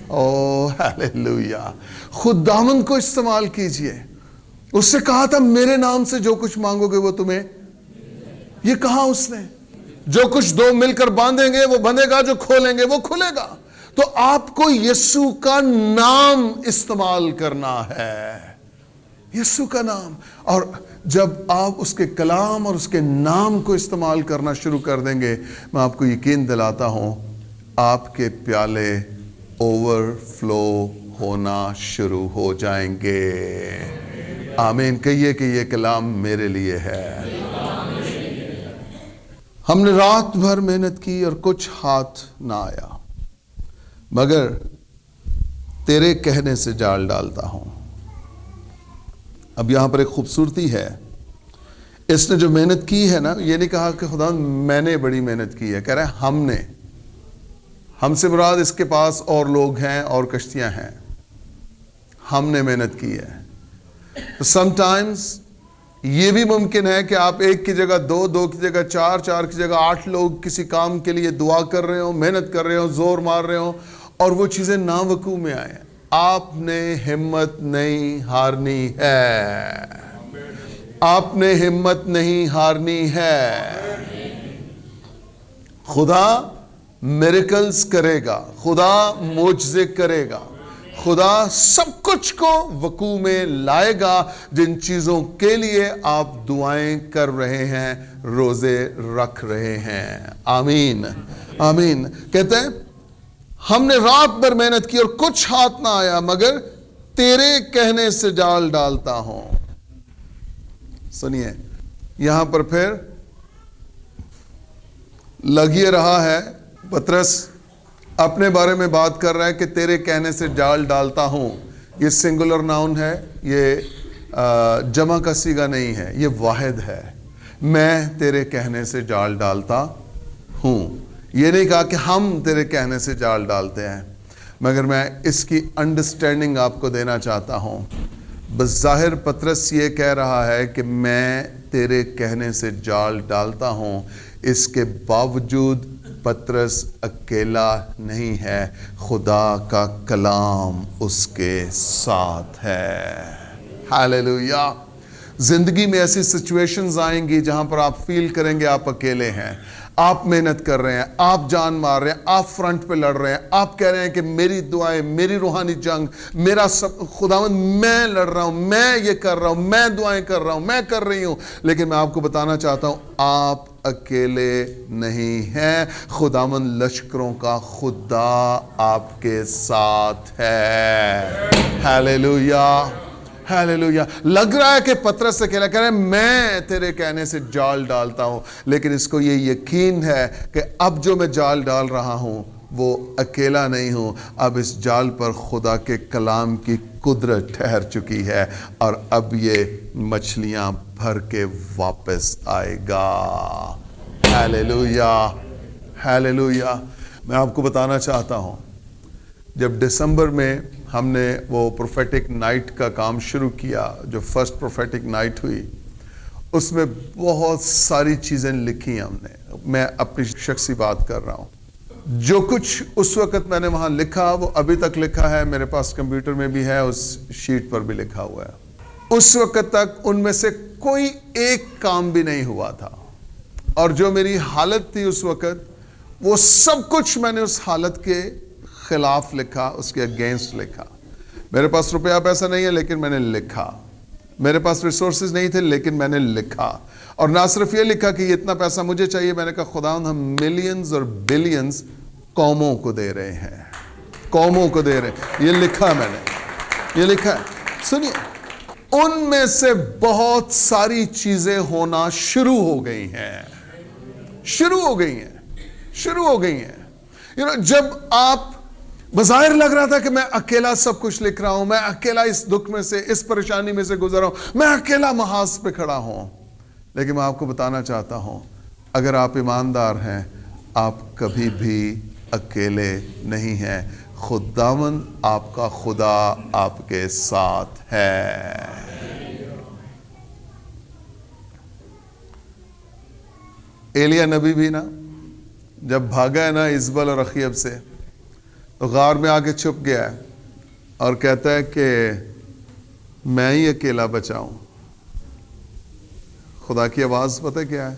او ہاللیلویا. خداوند کو استعمال کیجئے. اس سے کہا تھا میرے نام سے جو کچھ مانگو گے وہ تمہیں، یہ کہا اس نے، جو کچھ دو مل کر باندھیں گے وہ بندھے گا، جو کھولیں گے وہ کھلے گا. تو آپ کو یسوع کا نام استعمال کرنا ہے، یسوع کا نام. اور جب آپ اس کے کلام اور اس کے نام کو استعمال کرنا شروع کر دیں گے، میں آپ کو یقین دلاتا ہوں آپ کے پیالے اوور فلو ہونا شروع ہو جائیں گے. آمین. کہیے کہ یہ کلام میرے لیے ہے. ہم نے رات بھر محنت کی اور کچھ ہاتھ نہ آیا، مگر تیرے کہنے سے جال ڈالتا ہوں. اب یہاں پر ایک خوبصورتی ہے. اس نے جو محنت کی ہے نا، یہ نہیں کہا کہ خدا میں نے بڑی محنت کی ہے، کہہ رہا ہے ہم نے. ہم سے مراد اس کے پاس اور لوگ ہیں اور کشتیاں ہیں. ہم نے محنت کی ہے. سم ٹائمز یہ بھی ممکن ہے کہ آپ ایک کی جگہ دو، دو کی جگہ چار، چار کی جگہ 8 لوگ کسی کام کے لیے دعا کر رہے ہوں، محنت کر رہے ہوں، زور مار رہے ہوں، اور وہ چیزیں ناوقوع میں آئیں. آپ نے ہمت نہیں ہارنی ہے. آپ نے ہمت نہیں ہارنی ہے. خدا میریکلز کرے گا، خدا معجزے کرے گا، خدا سب کچھ کو وقوع میں لائے گا جن چیزوں کے لیے آپ دعائیں کر رہے ہیں، روزے رکھ رہے ہیں. آمین، آمین. کہتے ہیں ہم نے رات بھر محنت کی اور کچھ ہاتھ نہ آیا، مگر تیرے کہنے سے جال ڈالتا ہوں. سنیے، یہاں پر پھر لگ یہ رہا ہے، پترس اپنے بارے میں بات کر رہا ہے کہ تیرے کہنے سے جال ڈالتا ہوں. یہ سنگولر ناؤن ہے، یہ جمع کا صیغہ نہیں ہے، یہ واحد ہے. میں تیرے کہنے سے جال ڈالتا ہوں. یہ نہیں کہا کہ ہم تیرے کہنے سے جال ڈالتے ہیں، مگر میں اس کی انڈرسٹینڈنگ آپ کو دینا چاہتا ہوں. بظاہر پترس یہ کہہ رہا ہے کہ میں تیرے کہنے سے جال ڈالتا ہوں، اس کے باوجود پترس اکیلا نہیں ہے، خدا کا کلام اس کے ساتھ ہے. ہاللیلویا. زندگی میں ایسی سچویشنز آئیں گی جہاں پر آپ فیل کریں گے آپ اکیلے ہیں. آپ محنت کر رہے ہیں، آپ جان مار رہے ہیں، آپ فرنٹ پہ لڑ رہے ہیں، آپ کہہ رہے ہیں کہ میری دعائیں، میری روحانی جنگ، میرا سب خداوند، میں لڑ رہا ہوں، میں یہ کر رہا ہوں، میں دعائیں کر رہا ہوں، میں کر رہی ہوں. لیکن میں آپ کو بتانا چاہتا ہوں آپ اکیلے نہیں ہیں، خداوند لشکروں کا خدا آپ کے ساتھ ہے۔ Hallelujah, hallelujah. لگ رہا ہے کہ پطرس اکیلا، کہہ رہے ہیں میں تیرے کہنے سے جال ڈالتا ہوں، لیکن اس کو یہ یقین ہے کہ اب جو میں جال ڈال رہا ہوں وہ اکیلا نہیں ہوں، اب اس جال پر خدا کے کلام کی قدرت ٹھہر چکی ہے، اور اب یہ مچھلیاں بھر کے واپس آئے گا۔ Hallelujah, hallelujah. میں آپ کو بتانا چاہتا ہوں، جب دسمبر میں ہم نے وہ پروفیٹک نائٹ کا کام شروع کیا، جو فرسٹ پروفیٹک نائٹ ہوئی، اس میں بہت ساری چیزیں لکھی ہم نے۔ میں اپنی شخصی بات کر رہا ہوں، جو کچھ اس وقت میں نے وہاں لکھا وہ ابھی تک لکھا ہے، میرے پاس کمپیوٹر میں بھی ہے، اس شیٹ پر بھی لکھا ہوا ہے۔ اس وقت تک ان میں سے کوئی ایک کام بھی نہیں ہوا تھا، اور جو میری حالت تھی اس وقت، وہ سب کچھ میں نے اس حالت کے خلاف لکھا، اس کے اگینسٹ لکھا۔ میرے پاس روپیہ پیسہ نہیں ہے لیکن میں نے لکھا، میرے پاس ریسورسز نہیں تھے لیکن میں نے لکھا، اور نہ صرف یہ لکھا کہ یہ اتنا پیسہ مجھے چاہیے، میں نے کہا خداوند ہم ملینز اور بلینز قوموں کو دے رہے ہیں، قوموں کو دے رہے ہیں۔ یہ لکھا میں نے، یہ لکھا ہے۔ سنیے، ان میں سے بہت ساری چیزیں ہونا شروع ہو گئی ہیں، شروع ہو گئی ہیں، شروع ہو گئی ہیں۔ جب آپ بظاہر لگ رہا تھا کہ میں اکیلا سب کچھ لکھ رہا ہوں، میں اکیلا اس دکھ میں سے، اس پریشانی میں سے گزر رہا ہوں، میں اکیلا محاذ پہ کھڑا ہوں، لیکن میں آپ کو بتانا چاہتا ہوں، اگر آپ ایماندار ہیں، آپ کبھی بھی اکیلے نہیں ہیں۔ خداوند آپ کا خدا آپ کے ساتھ ہے۔ ایلیا نبی بھی نا جب بھاگا ہے نا ازبل اور اخیب سے، تو غار میں آ کے چھپ گیا ہے اور کہتا ہے کہ میں ہی اکیلا بچا ہوں۔ خدا کی آواز پتہ کیا ہے؟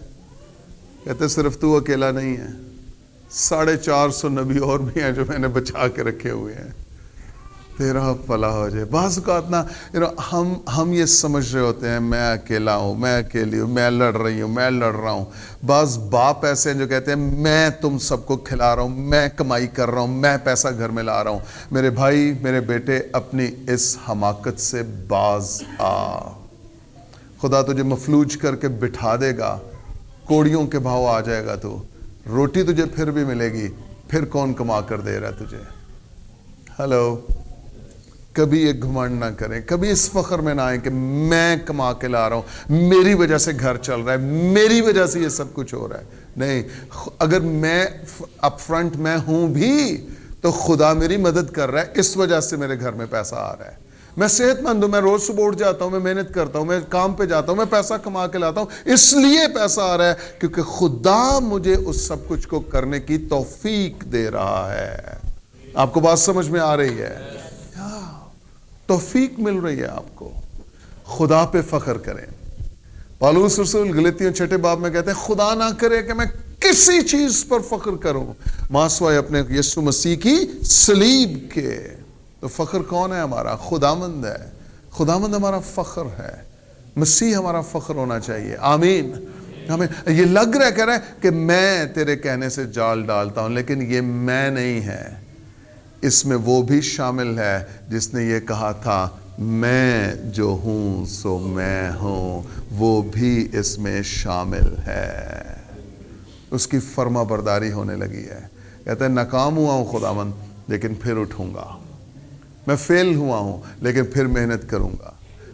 کہتے صرف تو اکیلا نہیں ہے، 450 نبی اور بھی ہیں جو میں نے بچا کے رکھے ہوئے ہیں، تیرا بھلا ہو جائے۔ بعض اوقات نا ہم یہ سمجھ رہے ہوتے ہیں میں اکیلا ہوں، میں اکیلی ہوں، میں لڑ رہی ہوں، میں لڑ رہا ہوں۔ بعض باپ ایسے ہیں جو کہتے ہیں میں تم سب کو کھلا رہا ہوں، میں کمائی کر رہا ہوں، میں پیسہ گھر میں لا رہا ہوں۔ میرے بھائی، میرے بیٹے، اپنی اس حماقت سے باز آ۔ خدا تجھے مفلوج کر کے بٹھا دے گا، کوڑیوں کے بھاؤ آ جائے گا، تو روٹی تجھے پھر بھی ملے گی، پھر کون کما کر دے رہا ہے تجھے؟ ہلو۔ کبھی یہ گھمنڈ نہ کریں، کبھی اس فخر میں نہ آئیں کہ میں کما کے لا رہا ہوں، میری وجہ سے گھر چل رہا ہے، میری وجہ سے یہ سب کچھ ہو رہا ہے۔ نہیں، اگر میں اپ فرنٹ میں ہوں بھی تو خدا میری مدد کر رہا ہے، اس وجہ سے میرے گھر میں پیسہ آ رہا ہے۔ میں صحت مند ہوں، میں روز صبح اٹھ جاتا ہوں، میں محنت کرتا ہوں، میں کام پہ جاتا ہوں، میں پیسہ کما کے لاتا ہوں، اس لیے پیسہ آ رہا ہے کیونکہ خدا مجھے اس سب کچھ کو کرنے کی توفیق دے رہا ہے۔ آپ کو بات سمجھ میں آ رہی ہے؟ توفیق مل رہی ہے آپ کو۔ خدا پہ فخر کریں۔ پالوس رسول غلطیوں 6 باب میں کہتے ہیں خدا نہ کرے کہ میں کسی چیز پر فخر کروں ماں سوائے اپنے یسوع مسیح کی صلیب کے۔ تو فخر کون ہے ہمارا؟ خداوند ہے۔ خداوند ہمارا فخر ہے، مسیح ہمارا فخر ہونا چاہیے۔ آمین۔ ہمیں یہ لگ رہا ہے، کہہ رہا ہے کہ میں تیرے کہنے سے جال ڈالتا ہوں، لیکن یہ میں نہیں ہے، اس میں وہ بھی شامل ہے جس نے یہ کہا تھا میں جو ہوں سو میں ہوں، وہ بھی اس میں شامل ہے۔ اس کی فرما برداری ہونے لگی ہے۔ کہتا ہے ناکام ہوا ہوں خداوند لیکن پھر اٹھوں گا، میں فیل ہوا ہوں لیکن پھر محنت کروں گا۔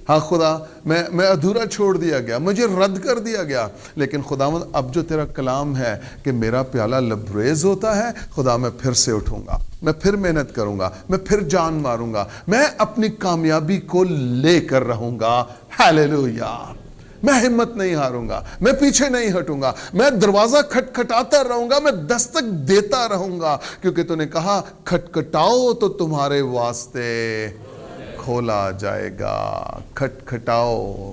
ہاں خدا، میں ادھورا چھوڑ دیا گیا، مجھے رد کر دیا گیا، لیکن خداوند اب جو تیرا کلام ہے کہ میرا پیالہ لبریز ہوتا ہے، خدا میں پھر سے اٹھوں گا، میں پھر محنت کروں گا، میں پھر جان ماروں گا، میں اپنی کامیابی کو لے کر رہوں گا۔ ہیلیلویا۔ میں ہمت نہیں ہاروں گا، میں پیچھے نہیں ہٹوں گا، میں دروازہ کھٹکھٹاتا رہوں گا، میں دستک دیتا رہوں گا، کیونکہ تو نے کہا کھٹکھٹاؤ تو تمہارے واسطے کھولا جائے گا۔ کھٹکھٹاؤ۔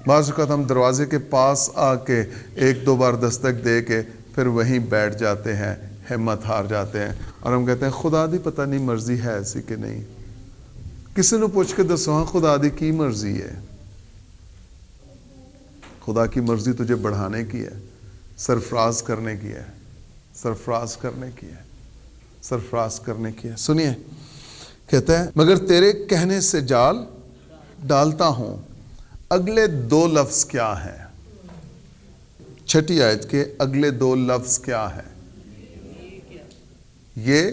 بعض اوقات ہم دروازے کے پاس آ کے 1-2 بار دستک دے کے پھر وہیں بیٹھ جاتے ہیں، ہمت ہار جاتے ہیں، اور ہم کہتے ہیں خدا دی پتہ نہیں مرضی ہے ایسی کہ نہیں۔ کسی نے پوچھ کے دسو ہاں خدا دی کی مرضی ہے؟ خدا کی مرضی تجھے بڑھانے کی ہے، سرفراز کرنے کی ہے، سرفراز کرنے کی ہے، سرفراز کرنے کی ہے۔ سنیے، کہتا ہے مگر تیرے کہنے سے جال ڈالتا ہوں۔ اگلے 2 لفظ کیا ہیں؟ 6 آیت کے اگلے 2 لفظ کیا ہیں؟ یہ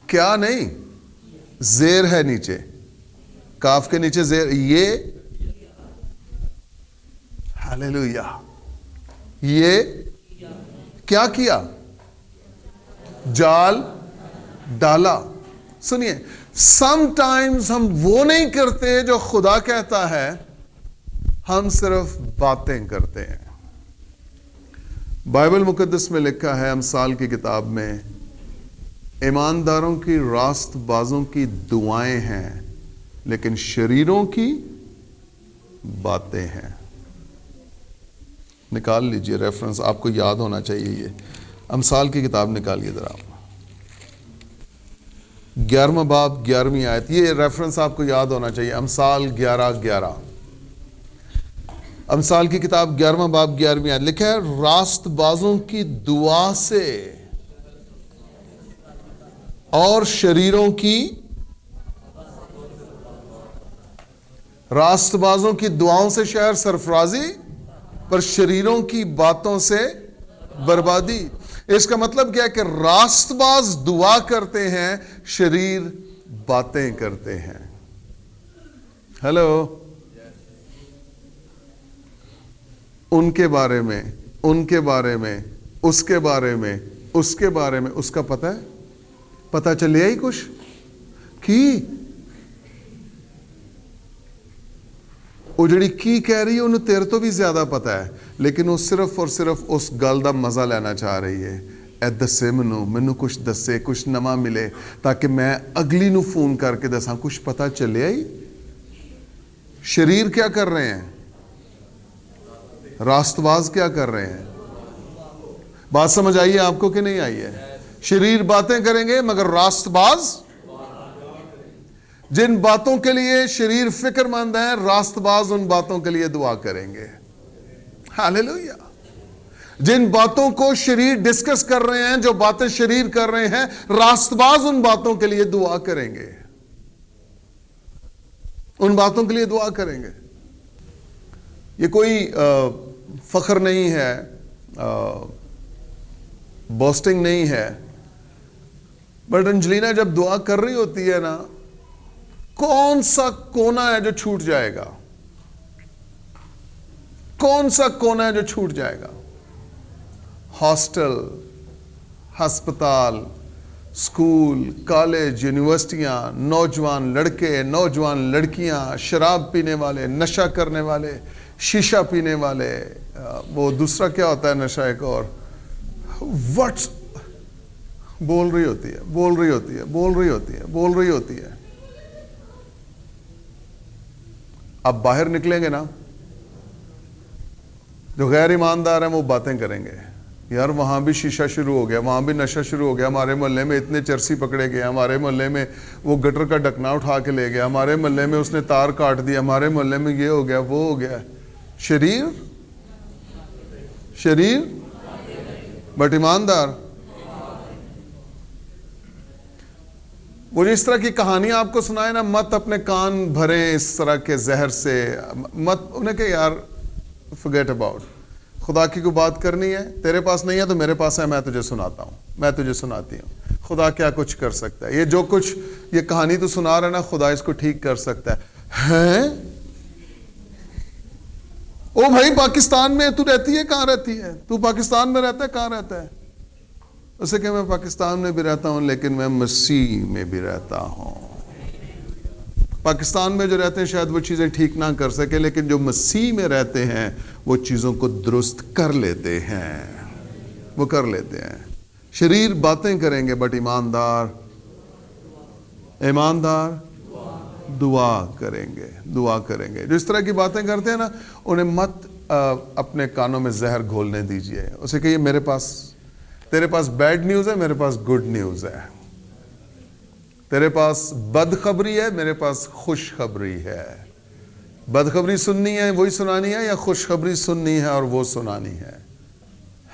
کیا نہیں، زیر ہے نیچے، کاف کے نیچے زیر، یہ ہاللیلویا، یہ کیا کیا؟ جال ڈالا۔ سنیے، سم ٹائمز ہم وہ نہیں کرتے جو خدا کہتا ہے، ہم صرف باتیں کرتے ہیں۔ بائبل مقدس میں لکھا ہے، امثال کی کتاب میں، ایمانداروں کی راست بازوں کی دعائیں ہیں لیکن شریروں کی باتیں ہیں۔ نکال لیجئے ریفرنس، آپ کو یاد ہونا چاہیے، یہ امثال کی کتاب نکالیے ذرا، 11واں باب 11ویں آیت، یہ ریفرنس آپ کو یاد ہونا چاہیے، امثال 11:11، امثال کی کتاب 11واں باب 11ویں آیت لکھا ہے، راست بازوں کی دعا سے اور شریروں کی، راست بازوں کی دعاؤں سے شہر سرفرازی، پر شریروں کی باتوں سے بربادی۔ اس کا مطلب کیا ہے کہ راست باز دعا کرتے ہیں، شریر باتیں کرتے ہیں۔ ہیلو، ان کے بارے میں، ان کے بارے میں، اس کے بارے میں، اس کے بارے میں، اس کا پتہ ہے، پتہ چلیا ہی کچھ کی وہ جڑی کی کہہ رہی ہے انہوں تیرے تو بھی زیادہ پتہ ہے، لیکن وہ صرف اور صرف اس گل دا مزہ لینا چاہ رہی ہے۔ اے دسے مینوں کچھ دسے، کچھ نواں ملے تاکہ میں اگلی نو فون کر کے دساں کچھ پتہ چلیا ہی۔ شریر کیا کر رہے ہیں؟ راست باز کیا کر رہے ہیں؟ بات سمجھ آئی ہے آپ کو کہ نہیں آئی ہے؟ شریر باتیں کریں گے مگر راست باز، جن باتوں کے لیے شریر فکر مند ہیں، راست باز ان باتوں کے لیے دعا کریں گے۔ ہاللیلویا۔ جن باتوں کو شریر ڈسکس کر رہے ہیں، جو باتیں شریر کر رہے ہیں، راست باز ان باتوں کے لیے دعا کریں گے، ان باتوں کے لیے دعا کریں گے۔ یہ کوئی فخر نہیں ہے، بوسٹنگ نہیں ہے، بٹ انجلینا جب دعا کر رہی ہوتی ہے نا، کون سا کونا ہے جو چھوٹ جائے گا؟ کون سا کونا ہے جو چھوٹ جائے گا؟ ہاسٹل، ہسپتال، اسکول، کالج، یونیورسٹیاں، نوجوان لڑکے، نوجوان لڑکیاں، شراب پینے والے، نشہ کرنے والے، شیشہ پینے والے، وہ دوسرا کیا ہوتا ہے نشہ ایک اور، وٹس بول رہی ہوتی ہے، بول رہی ہوتی ہے، بول رہی ہوتی ہے، بول رہی ہوتی ہے۔ اب باہر نکلیں گے نا، جو غیر ایماندار ہیں وہ باتیں کریں گے، یار وہاں بھی شیشہ شروع ہو گیا، وہاں بھی نشہ شروع ہو گیا، ہمارے محلے میں اتنے چرسی پکڑے گئے، ہمارے محلے میں وہ گٹر کا ڈکنا اٹھا کے لے گیا، ہمارے محلے میں اس نے تار کاٹ دیا، ہمارے محلے میں یہ ہو گیا، وہ ہو گیا۔ شریر، شریر بٹ ایماندار۔ وہ جو اس طرح کی کہانیاں آپ کو سنائے نا، مت اپنے کان بھریں اس طرح کے زہر سے، مت انہیں کہ یار forget about، خدا کی کوئی بات کرنی ہے، تیرے پاس نہیں ہے تو میرے پاس ہے، میں تجھے سناتا ہوں، میں تجھے سناتی ہوں خدا کیا کچھ کر سکتا ہے۔ یہ جو کچھ یہ کہانی تو سنا رہا ہے نا، خدا اس کو ٹھیک کر سکتا ہے۔ او بھائی پاکستان میں تو رہتی ہے، کہاں رہتی ہے تو؟ پاکستان میں رہتا ہے، کہاں رہتا ہے؟ اسے کہ میں پاکستان میں بھی رہتا ہوں لیکن میں مسیح میں بھی رہتا ہوں۔ پاکستان میں جو رہتے ہیں شاید وہ چیزیں ٹھیک نہ کر سکے، لیکن جو مسیح میں رہتے ہیں وہ چیزوں کو درست کر لیتے ہیں، وہ کر لیتے ہیں۔ شریر باتیں کریں گے بٹ ایماندار، ایماندار دعا کریں گے، دعا کریں گے۔ جو اس طرح کی باتیں کرتے ہیں نا، انہیں مت اپنے کانوں میں زہر گھولنے دیجئے۔ اسے کہیے میرے پاس، تیرے پاس بیڈ نیوز ہے، میرے پاس گڈ نیوز ہے، تیرے پاس بد خبری ہے، میرے پاس خوش خبری ہے۔ بد خبری سننی ہے وہی سنانی ہے، یا خوش خبری سننی ہے اور وہ سنانی ہے؟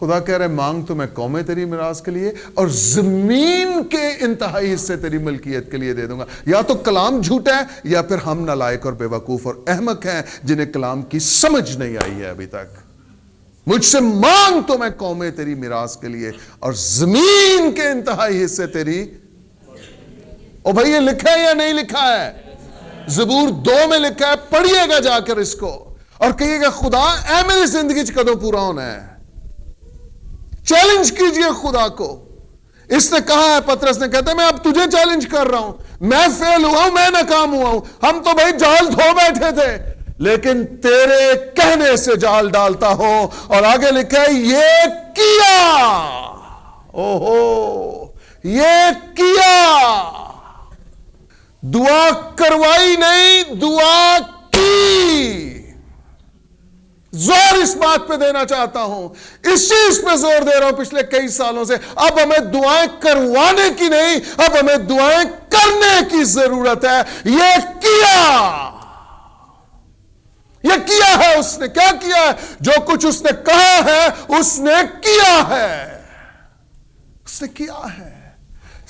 خدا کہہ رہے مانگ تو میں قومیں تیری میراث کے لیے اور زمین کے انتہائی حصے تیری ملکیت کے لیے دے دوں گا. یا تو کلام جھوٹا ہے یا پھر ہم نالائق اور بے وقوف اور احمق ہیں جنہیں کلام کی سمجھ نہیں آئی ہے ابھی تک. مجھ سے مانگ تو میں قومیں تیری میراث کے لیے اور زمین کے انتہائی حصے تیری. او بھائی یہ لکھا ہے یا نہیں لکھا ہے؟ زبور 2 میں لکھا ہے, پڑھیے گا جا کر اس کو اور کہیے گا خدا اے میری زندگی چ کدوں پورا ہونا ہے. چیلنج کیجئے خدا کو. اس نے کہا ہے, پترس نے کہتا ہے میں اب تجھے چیلنج کر رہا ہوں, میں فیل ہوا ہوں, میں ناکام ہوا ہوں. ہم تو بھائی جال دھو بیٹھے تھے لیکن تیرے کہنے سے جال ڈالتا ہوں. اور آگے لکھا ہے یہ کیا, اوہو یہ کیا. دعا کروائی نہیں, دعا کی. زور اس بات پہ دینا چاہتا ہوں, اس چیز پہ زور دے رہا ہوں پچھلے کئی سالوں سے. اب ہمیں دعائیں کروانے کی نہیں, اب ہمیں دعائیں کرنے کی ضرورت ہے. یہ کیا ہے اس نے. کیا کیا ہے؟ جو کچھ اس نے کہا ہے اس نے کیا ہے. اس نے کیا ہے.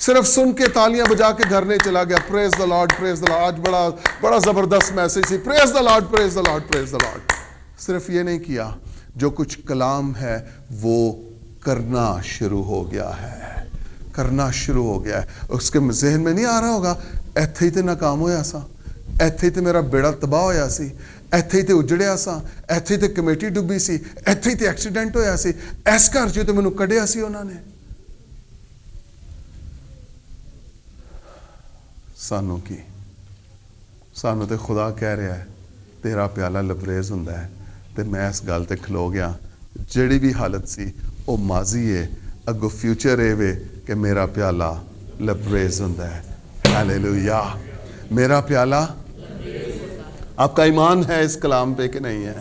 صرف سن کے تالیاں بجا کے گھر نہیں چلا گیا. پریز دا لارڈ, پریز دا لارڈ. آج بڑا زبردست میسج تھی. پریز دا لارڈ, پریز دا لارڈ, پریز دا لارڈ. صرف یہ نہیں کیا, جو کچھ کلام ہے وہ کرنا شروع ہو گیا ہے. کرنا شروع ہو گیا ہے. اس کے ذہن میں نہیں آ رہا ہوگا ایتھے ہی تے ناکام ہویا سا, ایتھے ہی تے میرا بیڑا تباہ ہویا سی, ایتھے ہی تے اجڑیا سا, ایتھے ہی تے کمیٹی ڈوبی سی, ایتھے ہی تے ایکسیڈنٹ ہویا سی, ایس گھر چ تے مینوں کڈیا سی انہاں نے. سانوں تے خدا کہہ رہا ہے تیرا پیالہ لبریز ہوندا ہے. تے میں اس گل تے کھلو گیا. جڑی بھی حالت سی او ماضی ہے, اگو فیوچر اے وے کہ میرا پیالہ لبریز ہوندا ہے. ہاللیلویا. میرا پیالہ. آپ کا ایمان ہے اس کلام پہ کہ نہیں ہے؟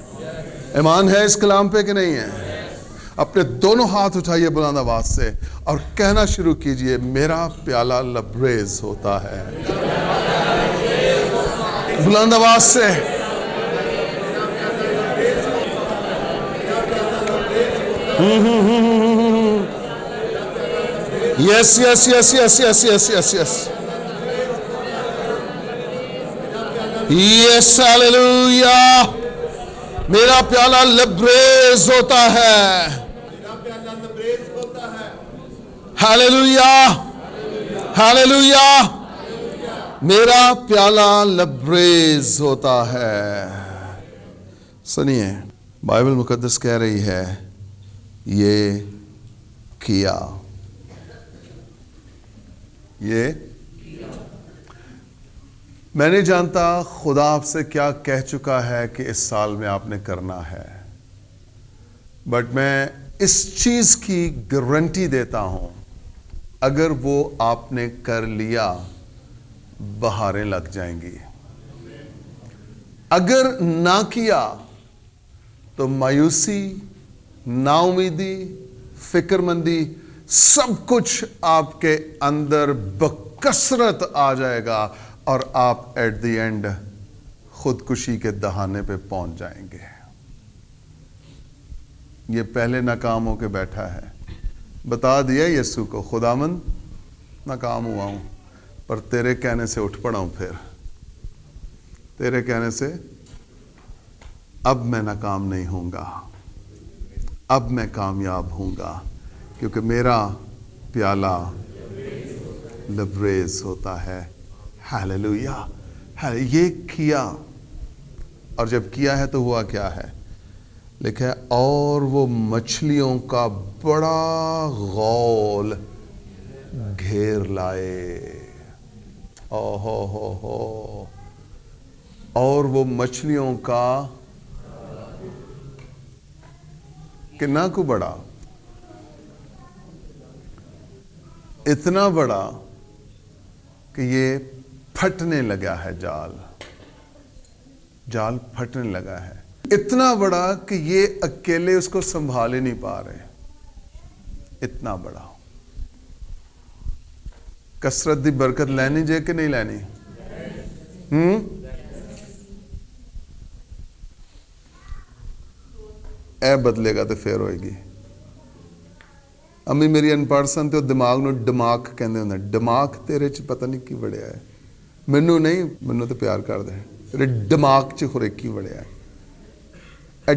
ایمان ہے اس کلام پہ کہ نہیں ہے؟ اپنے دونوں ہاتھ اٹھائیے بلند آواز سے اور کہنا شروع کیجئے میرا پیالہ لبریز ہوتا ہے. بلند آواز سے. یس یس یس یس یس یس یس یس یس. ہاللیلویا. میرا پیالہ لبریز ہوتا ہے. ہاللیلویا. ہاللیلویا. میرا پیالہ لبریز ہوتا ہے. سنیے, بائبل مقدس کہہ رہی ہے یہ کیا. یہ میں نہیں جانتا خدا آپ سے کیا کہہ چکا ہے کہ اس سال میں آپ نے کرنا ہے, بٹ میں اس چیز کی گارنٹی دیتا ہوں اگر وہ آپ نے کر لیا بہاریں لگ جائیں گی. اگر نہ کیا تو مایوسی, نا امیدی, فکر مندی سب کچھ آپ کے اندر بکثرت آ جائے گا اور آپ ایٹ دی اینڈ خودکشی کے دہانے پہ پہنچ جائیں گے. یہ پہلے ناکام ہو کے بیٹھا ہے. بتا دیا یسوع کو خداوند ناکام ہوا ہوں پر تیرے کہنے سے اٹھ پڑا ہوں. پھر تیرے کہنے سے اب میں ناکام نہیں ہوں گا, اب میں کامیاب ہوں گا کیونکہ میرا پیالہ لبریز ہوتا ہے. ہاللیلویا. یہ کیا, اور جب کیا ہے تو ہوا کیا ہے؟ لکھا ہے اور وہ مچھلیوں کا بڑا غول گھیر لائے. ہو اور وہ مچھلیوں کا کتنا کو بڑا, اتنا بڑا کہ یہ پھٹنے لگا ہے. جال پھٹنے لگا ہے. اتنا بڑا کہ یہ اکیلے اس کو سنبھال ہی نہیں پا رہے. اتنا بڑا. کثرت دی برکت لینی جے کہ نہیں لینی؟ اے بدلے گا تو پھر ہوئے گی. ਅੰਮੀ ਮੇਰੀ ਅਨਪੜ੍ਹ ਸਨ ਤੇ ਉਹ ਦਿਮਾਗ ਨੂੰ ਦਿਮਾਗ ਕਹਿੰਦੇ ਹੁੰਦੇ। ਦਿਮਾਗ ਤੇਰੇ 'ਚ ਪਤਾ ਨਹੀਂ ਕੀ ਵੜਿਆ ਹੈ। ਮੈਨੂੰ ਨਹੀਂ, ਮੈਨੂੰ ਤਾਂ ਪਿਆਰ ਕਰਦੇ, ਤੇਰੇ ਦਿਮਾਗ 'ਚ ਖੁਰੇ ਕੀ ਵੜਿਆ ਹੈ। ਇਹ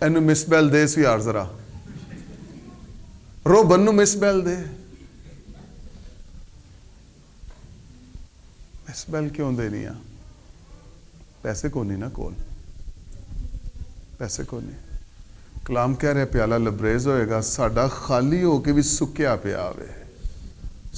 ਇਹਨੂੰ ਮਿਸ ਬੈਲ ਦੇ ਸੀ ਯਾਰ, ਜ਼ਰਾ ਰੋਬਨ ਨੂੰ ਮਿਸ ਬੈਲ ਦੇ। ਮਿਸ ਬੈਲ ਕਿਉਂ ਦੇਣੀ ਆ? ਪੈਸੇ ਕੋ ਨਹੀਂ ਨਾ ਕੋਲ, ਪੈਸੇ ਕੋ ਨਹੀਂ। ਕਲਾਮ ਕਹਿ ਰਿਹਾ ਪਿਆਲਾ ਲਬਰੇਜ਼ ਹੋਏਗਾ, ਸਾਡਾ ਖਾਲੀ ਹੋ ਕੇ ਵੀ ਸੁੱਕਿਆ ਪਿਆ ਵੇ,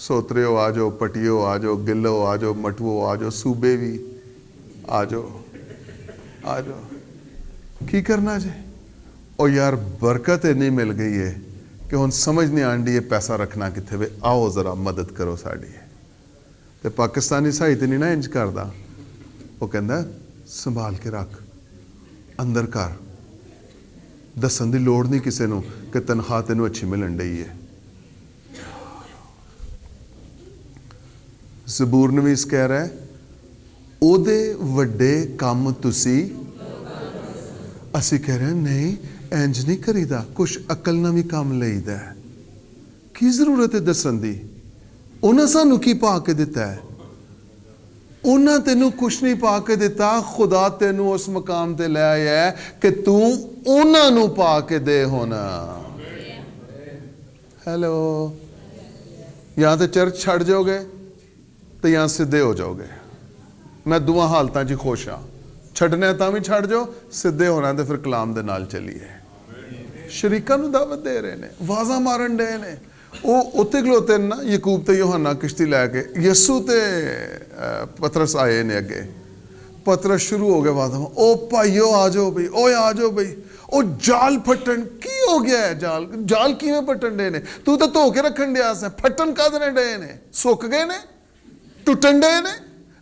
ਸੋਤਰਿਓ ਆ ਜਾਓ, ਪਟਿਓ ਆ ਜਾਓ, ਗਿੱਲੋ ਆ ਜਾਓ, ਮਟਵੋ ਆ ਜਾਓ, ਸੂਬੇ ਵੀ ਆ ਜਾਓ, ਆ ਜਾਓ। ਕੀ ਕਰਨਾ ਜੀ? ਉਹ ਯਾਰ ਬਰਕਤ ਇੰਨੀ ਮਿਲ ਗਈ ਹੈ ਕਿ ਹੁਣ ਸਮਝ ਨਹੀਂ ਆਂਦੀ ਇਹ ਪੈਸਾ ਰੱਖਣਾ ਕਿੱਥੇ ਵੇ। ਆਓ ਜ਼ਰਾ ਮਦਦ ਕਰੋ ਸਾਡੀ। ਤੇ ਪਾਕਿਸਤਾਨੀ ਸਾਹਿਤ ਨਹੀਂ ਨਾ ਇੰਜ ਕਰਦਾ, ਉਹ ਕਹਿੰਦਾ ਸੰਭਾਲ ਕੇ ਰੱਖ, ਅੰਦਰ ਕਰ, ਦੱਸਣ ਦੀ ਲੋੜ ਨਹੀਂ ਕਿਸੇ ਨੂੰ ਕਿ ਤਨਖਾਹ ਤੈਨੂੰ ਅੱਛੀ ਮਿਲਣ ਡਈ ਹੈ। ਜ਼ਬੂਰ ਨਵੀਸ ਕਹਿ ਰਿਹਾ ਉਹਦੇ ਵੱਡੇ ਕੰਮ ਤੁਸੀਂ, ਅਸੀਂ ਕਹਿ ਰਹੇ ਨਹੀਂ ਇੰਜ ਨਹੀਂ ਕਰੀਦਾ, ਕੁਛ ਅਕਲ ਨਾਲ ਵੀ ਕੰਮ ਲਈਦਾ। ਕੀ ਜ਼ਰੂਰਤ ਹੈ ਦੱਸਣ ਦੀ? ਉਹਨਾਂ ਸਾਨੂੰ ਕੀ ਪਾ ਕੇ ਦਿੱਤਾ ਹੈ? ਉਹਨਾਂ ਤੈਨੂੰ ਕੁਛ ਨਹੀਂ ਪਾ ਕੇ ਦਿੱਤਾ। ਖੁਦਾ ਤੈਨੂੰ ਉਸ ਮਕਾਮ ਤੇ ਲੈ ਆਇਆ ਕਿ ਤੂੰ ਉਹਨਾਂ ਨੂੰ ਪਾ ਕੇ ਦੇ ਹੋਣਾ। ਹੈਲੋ, ਜਾਂ ਤੇ ਚਰਚ ਛੱਡ ਜਾਓਗੇ ਤੇ ਜਾਂ ਸਿੱਧੇ ਹੋ ਜਾਓਗੇ। ਮੈਂ ਦੋਵਾਂ ਹਾਲਤਾਂ 'ਚ ਖੁਸ਼ ਹਾਂ। ਛੱਡਣਾ ਤਾਂ ਵੀ ਛੱਡ ਜਾਓ, ਸਿੱਧੇ ਹੋਣਾ ਤੇ ਫਿਰ ਕਲਾਮ ਦੇ ਨਾਲ ਚੱਲੀਏ। ਸ਼ਰੀਕਾਂ ਨੂੰ ਦਾਵਤ ਦੇ ਰਹੇ ਨੇ, ਆਵਾਜ਼ਾਂ ਮਾਰਨ ਡਏ ਨੇ। ਉਹ ਉੱਥੇ ਖਲੋਤੇ ਨੇ ਨਾ, ਯਕੂਬ ਤੇ ਯੋਹੰਨਾ ਕਿਸ਼ਤੀ ਲੈ ਕੇ, ਯਸੂ ਤੇ ਪਤਰਸ ਆਏ ਨੇ ਅੱਗੇ। ਪਤਰਸ ਸ਼ੁਰੂ ਹੋ ਗਿਆ ਆਵਾਜ਼ਾਂ, ਉਹ ਭਾਈਓ ਆ ਜਾਓ ਬਈ, ਓਏ ਆ ਜਾਓ ਬਈ, ਉਹ ਜਾਲ ਫਟਣ। ਕੀ ਹੋ ਗਿਆ ਹੈ? ਜਾਲ ਕਿਵੇਂ ਫਟਣ ਡੇ ਨੇ? ਤੂੰ ਤਾਂ ਧੋ ਕੇ ਰੱਖਣ ਡਿਆ ਸੀ, ਫਟਣ ਕਦ ਨੇ ਡੇ ਨੇ? ਸੁੱਕ ਗਏ ਨੇ? ਟੁੱਟਣ ਡੇ ਨੇ?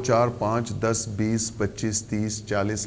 4, 5, 10, 20, 25, 30, 40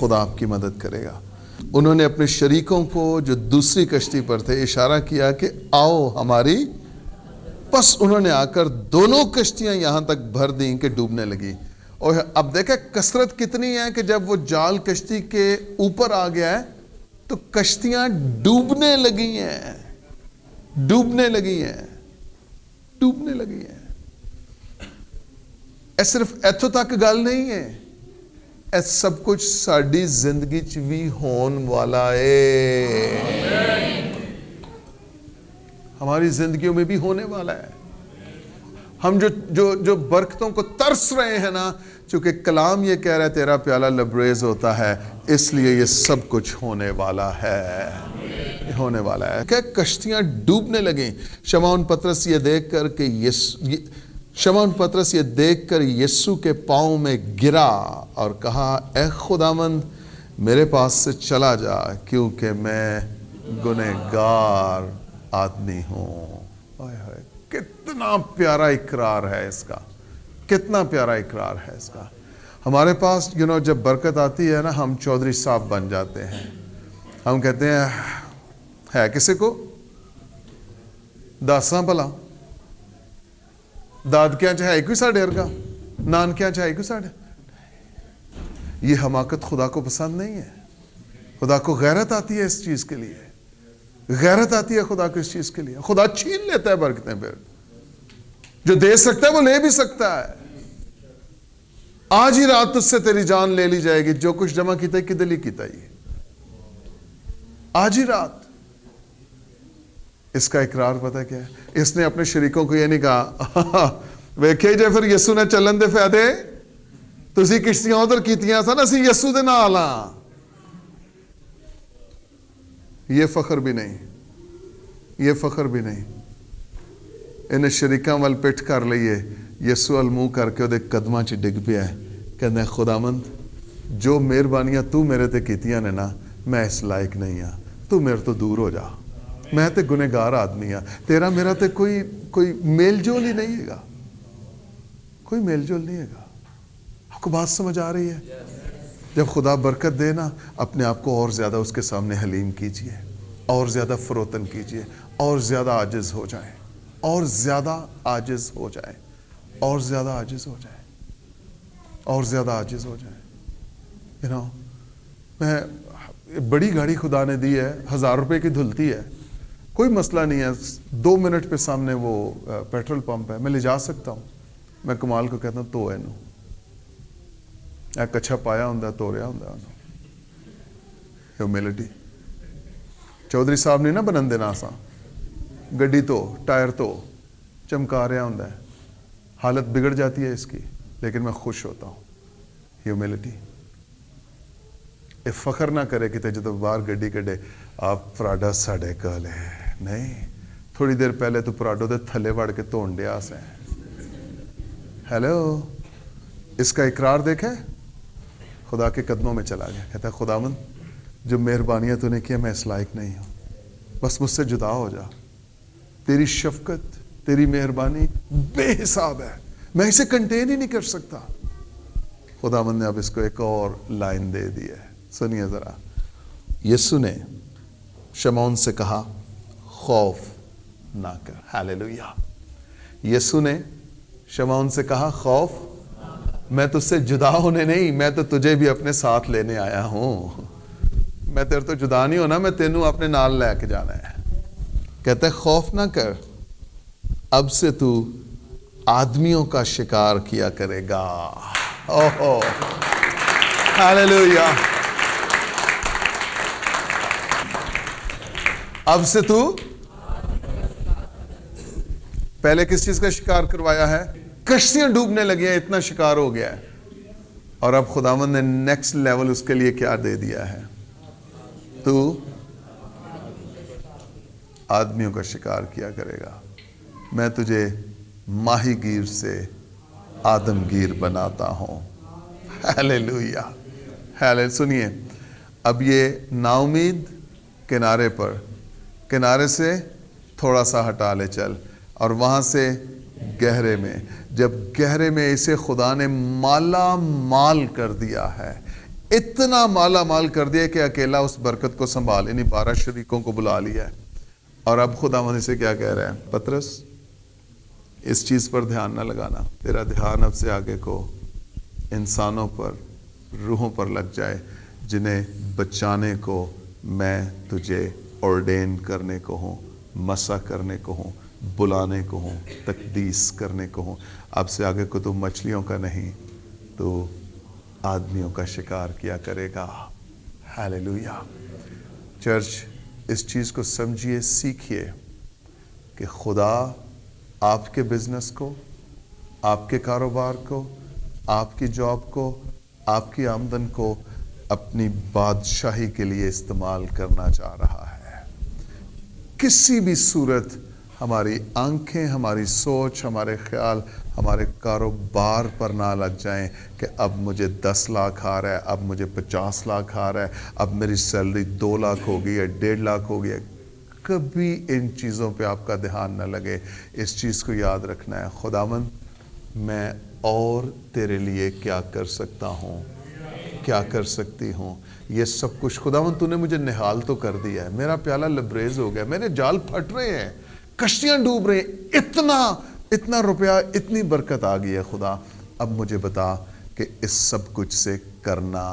خدا آپ کی مدد کرے گا۔ انہوں نے اپنے شریکوں کو جو دوسری کشتی پر تھے اشارہ کیا کہ آؤ ہماری، بس انہوں نے آ کر دونوں کشتیاں یہاں تک بھر دیں کہ ڈوبنے لگی۔ اور اب دیکھیں کثرت کتنی ہے کہ جب وہ جال کشتی کے اوپر آ گیا ہے تو کشتیاں ڈوبنے لگی ہیں، ڈوبنے لگی ہیں، ڈوبنے لگی ہیں۔ اے صرف ایتھوں تک گل نہیں ہے، اے سب کچھ ساڈی زندگی چ بھی ہون والا ہے، ہماری زندگیوں میں بھی ہونے والا ہے۔ ہم جو برکتوں کو ترس رہے ہیں نا، چونکہ کلام یہ کہہ رہا ہے تیرا پیالہ لبریز ہوتا ہے، اس لیے یہ سب کچھ ہونے والا ہے، ہونے والا ہے کہ کشتیاں ڈوبنے لگیں۔ شمعون پطرس یہ دیکھ کر یسوع کے پاؤں میں گرا اور کہا اے خداوند میرے پاس سے چلا جا، کیونکہ میں گنہگار آدمی ہوں۔ کتنا پیارا اقرار ہے اس کا، کتنا پیارا اقرار ہے اس کا۔ ہمارے پاس جب برکت آتی ہے نا، ہم چودھری صاحب بن جاتے ہیں۔ ہم کہتے ہیں ہے کسی کو داساں بھلا دادکیاں چاہے کوئی ساڑھے ارگا، نانکیاں چاہے کوئی ساڑھے۔ یہ حماقت خدا کو پسند نہیں ہے۔ خدا کو غیرت آتی ہے اس چیز کے لیے، غیرت آتی ہے خدا کو اس چیز کے لیے۔ خدا چھین لیتا ہے برکتیں، پھر جو دے سکتا ہے وہ لے بھی سکتا ہے۔ آج ہی رات تجھ سے تیری جان لے لی جائے گی، جو کچھ جمع کیتا ہے کدلی کیتا ہی آج ہی رات۔ اس کا اقرار پتہ کیا ہے؟ اس نے اپنے شریکوں کو یہ نہیں کہا ویکھے جے پھر یسو نے چلن دے فائدے، تسی کشتیاں ادھر کیتیاں سن، اسی یسو دے نال ہاں۔ یہ فخر بھی نہیں، یہ فخر بھی نہیں۔ انہیں شریکاں وال پٹھ کر لئیے، یسو ال منہ کر کے دے قدماں چ ڈگ پیا ہے، کہنے خداوند جو مہربانیاں تو میرے تے کیتیاں نے نا، میں اس لائق نہیں ہاں، تو میرے تو دور ہو جا، میں تے گنہگار آدمی ہاں، تیرا میرا تے کوئی میل جول ہی نہیں ہے گا، کوئی میل جول نہیں ہے گا۔ آپ کو بات سمجھ آ رہی ہے؟ جب خدا برکت دے نا، اپنے آپ کو اور زیادہ اس کے سامنے حلیم کیجئے، اور زیادہ فروتن کیجئے، اور زیادہ عاجز ہو جائیں، اور زیادہ عاجز ہو جائیں، اور زیادہ عاجز ہو جائیں، اور زیادہ عاجز ہو جائیں۔ میں بڑی گاڑی خدا نے دی ہے، 1000 روپے کی دھلتی ہے، کوئی مسئلہ نہیں ہے، 2 منٹ پہ سامنے وہ پیٹرول پمپ ہے، میں لے جا سکتا ہوں۔ میں کمال کو کہتا ہوں تو اینو کچھا پایا ہوں تو رہا ہوں، ہیومیلٹی۔ چودھری صاحب نے نا بنن دینا سا، گڈی تو ٹائر تو چمکا رہا ہوں، حالت بگڑ جاتی ہے اس کی، لیکن میں خوش ہوتا ہوں۔ ہیومیلٹی۔ فخر نہ کرے کہ جدو باہر گڈی کڈے آپ پراڈا ساڑے کال ہے، نہیں، تھوڑی دیر پہلے تو پراڈو دے تھلے وڑ کے دھون ڈیا سے۔ ہیلو، اس کا اقرار دیکھیں، خدا کے قدموں میں چلا گیا، کہتا ہے خداوند جو مہربانیاں تو نے کیا میں اس لائق نہیں ہوں، بس مجھ سے جدا ہو جا، تیری شفقت تیری مہربانی بے حساب ہے، میں اسے کنٹین ہی نہیں کر سکتا۔ خداوند نے اب اس کو ایک اور لائن دے دی ہے، سنیے ذرا۔ یسوع نے شمعون سے کہا خوف نہ کر۔ ہاللیلویہ۔ یسوع نے شمعون سے کہا خوف، میں تجھ سے جدا ہونے نہیں، میں تو تجھے بھی اپنے ساتھ لینے آیا ہوں، میں تیرے تو جدا نہیں ہونا، میں تینوں اپنے نال لے کے جانا ہے۔ کہتا ہے خوف نہ کر، اب سے تو آدمیوں کا شکار کیا کرے گا۔ اوہ ہاللیلویہ۔ اب سے تو پہلے کس چیز کا شکار کروایا ہے؟ کشتیاں ڈوبنے لگی ہیں، اتنا شکار ہو گیا ہے، اور اب خداوند نے نیکسٹ لیول اس کے لیے کیا دے دیا ہے؟ تو آدمیوں کا شکار کیا کرے گا، میں تجھے ماہی گیر سے آدم گیر بناتا ہوں۔ ہاللیلویہ، ہاللیلویہ۔ سنیے، اب یہ نا امید کنارے سے تھوڑا سا ہٹا لے چل، اور وہاں سے گہرے میں، جب گہرے میں اسے خدا نے مالا مال کر دیا ہے، اتنا مالا مال کر دیا کہ اکیلا اس برکت کو سنبھال ہی نہیں، 12 شریکوں کو بلا لیا ہے، اور اب خداوند سے کیا کہہ رہا ہے؟ پطرس اس چیز پر دھیان نہ لگانا، تیرا دھیان اب سے آگے کو انسانوں پر، روحوں پر لگ جائے جنہیں بچانے کو میں تجھے آرڈین کرنے کو ہوں، مسح کرنے کو ہوں، بلانے کو ہوں، تقدیس کرنے کو ہوں۔ اب سے آگے کو تو مچھلیوں کا نہیں، تو آدمیوں کا شکار کیا کرے گا۔ ہیلیلویا۔ چرچ اس چیز کو سمجھیے، سیکھیے کہ خدا آپ کے بزنس کو، آپ کے کاروبار کو، آپ کی جاب کو، آپ کی آمدن کو اپنی بادشاہی کے لیے استعمال کرنا چاہ رہا ہے۔ کسی بھی صورت ہماری آنکھیں، ہماری سوچ، ہمارے خیال ہمارے کاروبار پر نہ لگ جائیں کہ اب مجھے 10 لاکھ آ رہا ہے، اب مجھے 50 لاکھ آ رہا ہے، اب میری سیلری 2 لاکھ ہو گئی ہے، 1.5 لاکھ ہو گئی ہے۔ کبھی ان چیزوں پہ آپ کا دھیان نہ لگے۔ اس چیز کو یاد رکھنا ہے، خداوند میں اور تیرے لیے کیا کر سکتا ہوں، کیا کر سکتی ہوں۔ یہ سب کچھ خداوند تو نے مجھے نہال تو کر دیا ہے، میرا پیالہ لبریز ہو گیا، میرے جال پھٹ رہے ہیں، کشتیاں ڈوب رہے ہیں، اتنا روپیہ، اتنی برکت آ گئی ہے خدا، اب مجھے بتا کہ اس سب کچھ سے کرنا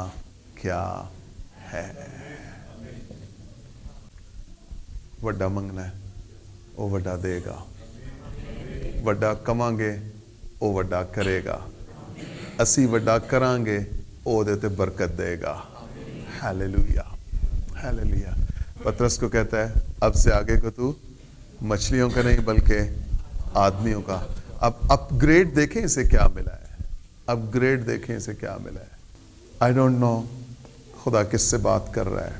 کیا ہے۔ وڈا منگنا ہے، وہ وڈا دے گا، وڈا کماں گے، وہ وڈا کرے گا، اسی وڈا کران گے، وہ دیتے برکت دے گا۔ Hallelujah, hallelujah. پطرس کو کہتا ہے اب سے آگے کو تو مچھلیوں کا نہیں بلکہ آدمیوں کا۔ اب اپ گریڈ دیکھیں اسے کیا ملا ہے، اپ گریڈ دیکھیں اسے کیا ملا ہے۔ آئی ڈونٹ نو خدا کس سے بات کر رہا ہے،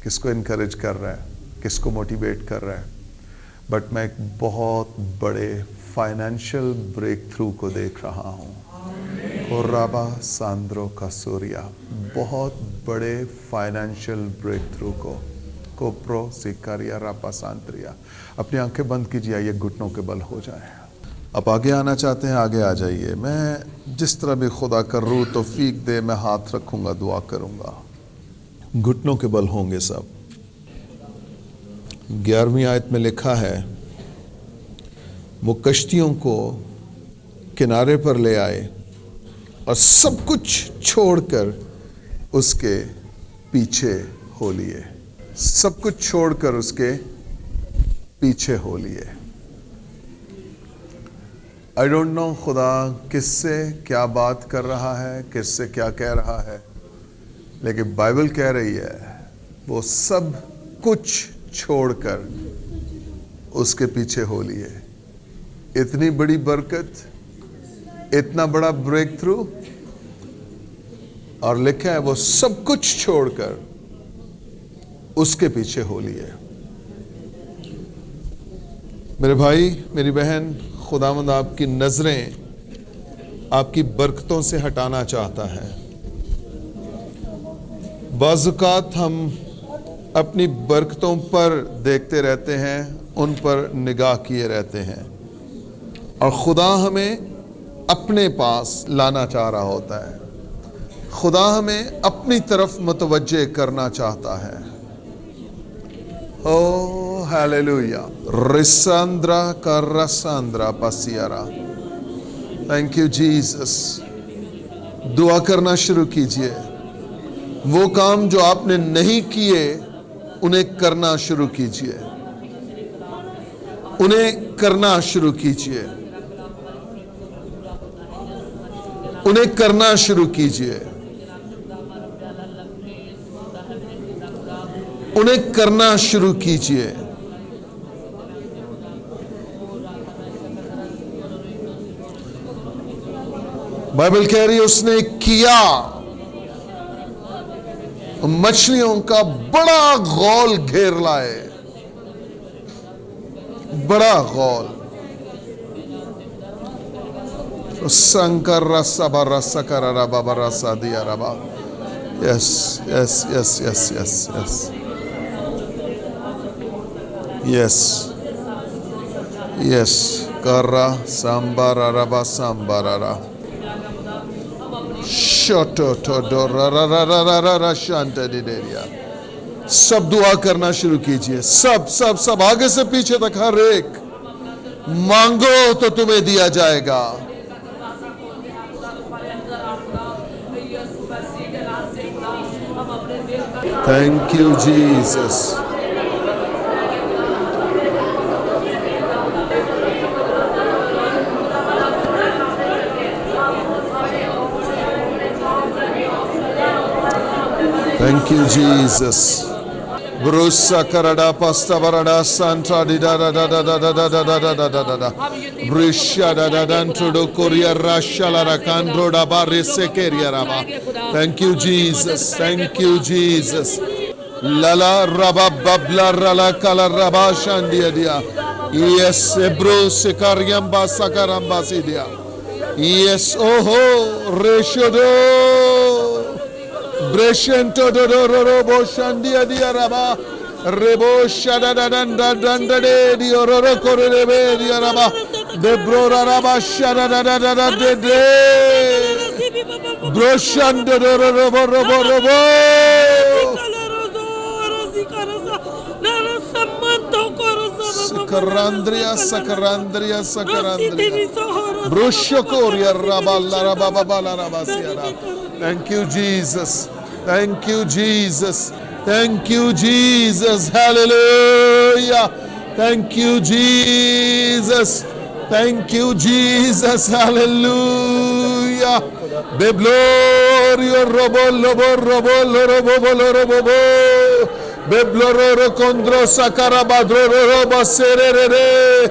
کس کو انکریج کر رہا ہے، کس کو موٹیویٹ کر رہا ہے، بٹ میں ایک بہت بڑے فائنینشیل بریک تھرو کو دیکھ رہا ہوں۔ رابا ساندرو کا سوریا، بہت بڑے فائنینشیل بریک تھرو کو کوپرو سیکاریا راپا سانتریا۔ اپنی آنکھیں بند کیجیے، یہ گھٹنوں کے بل ہو جائیں۔ آپ آگے آنا چاہتے ہیں آگے آ جائیے، میں جس طرح بھی خدا کا روح توفیق دے میں ہاتھ رکھوں گا، دعا کروں گا، گھٹنوں کے بل ہوں گے سب۔ 11ویں آیت میں لکھا ہے وہ کشتیوں کو کنارے پر لے آئے اور سب کچھ چھوڑ کر اس کے پیچھے ہو لیے، سب کچھ چھوڑ کر اس کے پیچھے ہو لیے۔ آئی ڈونٹ نو خدا کس سے کیا بات کر رہا ہے، کس سے کیا کہہ رہا ہے، لیکن بائبل کہہ رہی ہے وہ سب کچھ چھوڑ کر اس کے پیچھے ہو لیے۔ اتنی بڑی برکت، اتنا بڑا بریک تھرو، اور لکھا ہے وہ سب کچھ چھوڑ کر اس کے پیچھے ہو لیے۔ میرے بھائی، میری بہن، خداوند آپ کی نظریں آپ کی برکتوں سے ہٹانا چاہتا ہے۔ بعض اوقات ہم اپنی برکتوں پر دیکھتے رہتے ہیں، ان پر نگاہ کیے رہتے ہیں، اور خدا ہمیں اپنے پاس لانا چاہ رہا ہوتا ہے، خدا ہمیں اپنی طرف متوجہ کرنا چاہتا ہے۔ او ہیلیلویا، رساندرا کا رساندرا پاسیارا، تھینک یو جیسس۔ دعا کرنا شروع کیجئے، وہ کام جو آپ نے نہیں کیے انہیں کرنا شروع کیجئے، انہیں کرنا شروع کیجئے، انہیں کرنا شروع کیجئے، انہیں کرنا شروع کیجئے۔ بائبل کہہ رہی ہے اس نے کیا، مچھلیوں کا بڑا غول گھیر لائے، بڑا غول۔ سنکر رسا برسا کرا بابا رسا دیا ربا۔ یس یس یس یس یس یس یس یس کرا سامبارا ربا سامبارا را شوٹو ٹو ڈو را را را را را را را شانتا دی دیا. سب دعا کرنا شروع کیجئے. سب آگے سے پیچھے تک ہر ایک. مانگو تو تمہیں دیا جائے گا. Thank you, Jesus. Thank you, Jesus. Brusa karada pasta varada santa di da da da da da da da da da da da da da. Brisha da da da do koria rasha la rakandro da barre sekeria raba. Thank you, Jesus. Thank you, Jesus. Lala raba babla rala kala raba shandia dia. Yes, ebro sekariamba sakaramba sidia. Yes, oho reshodo. Breshento do do do do bo shandia dia raba. Rebo shada da da da da da de di ororo kore rebe di raba. De bro raba shada da da da da de de. Bro shanda do do robo robo robo. Sakarandria sakarandria sakarandria. Brusho koria raba la raba baba la raba siara. Thank you, Jesus. Thank you, Jesus. Thank you, Jesus. Hallelujah. Thank you, Jesus. Thank you, Jesus. Hallelujah. Be gloria robo lobo robo robo robo robo. Be gloro condro sakarabadro robo serere.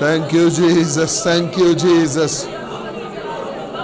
Thank you, Jesus. Thank you, Jesus.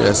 Yes.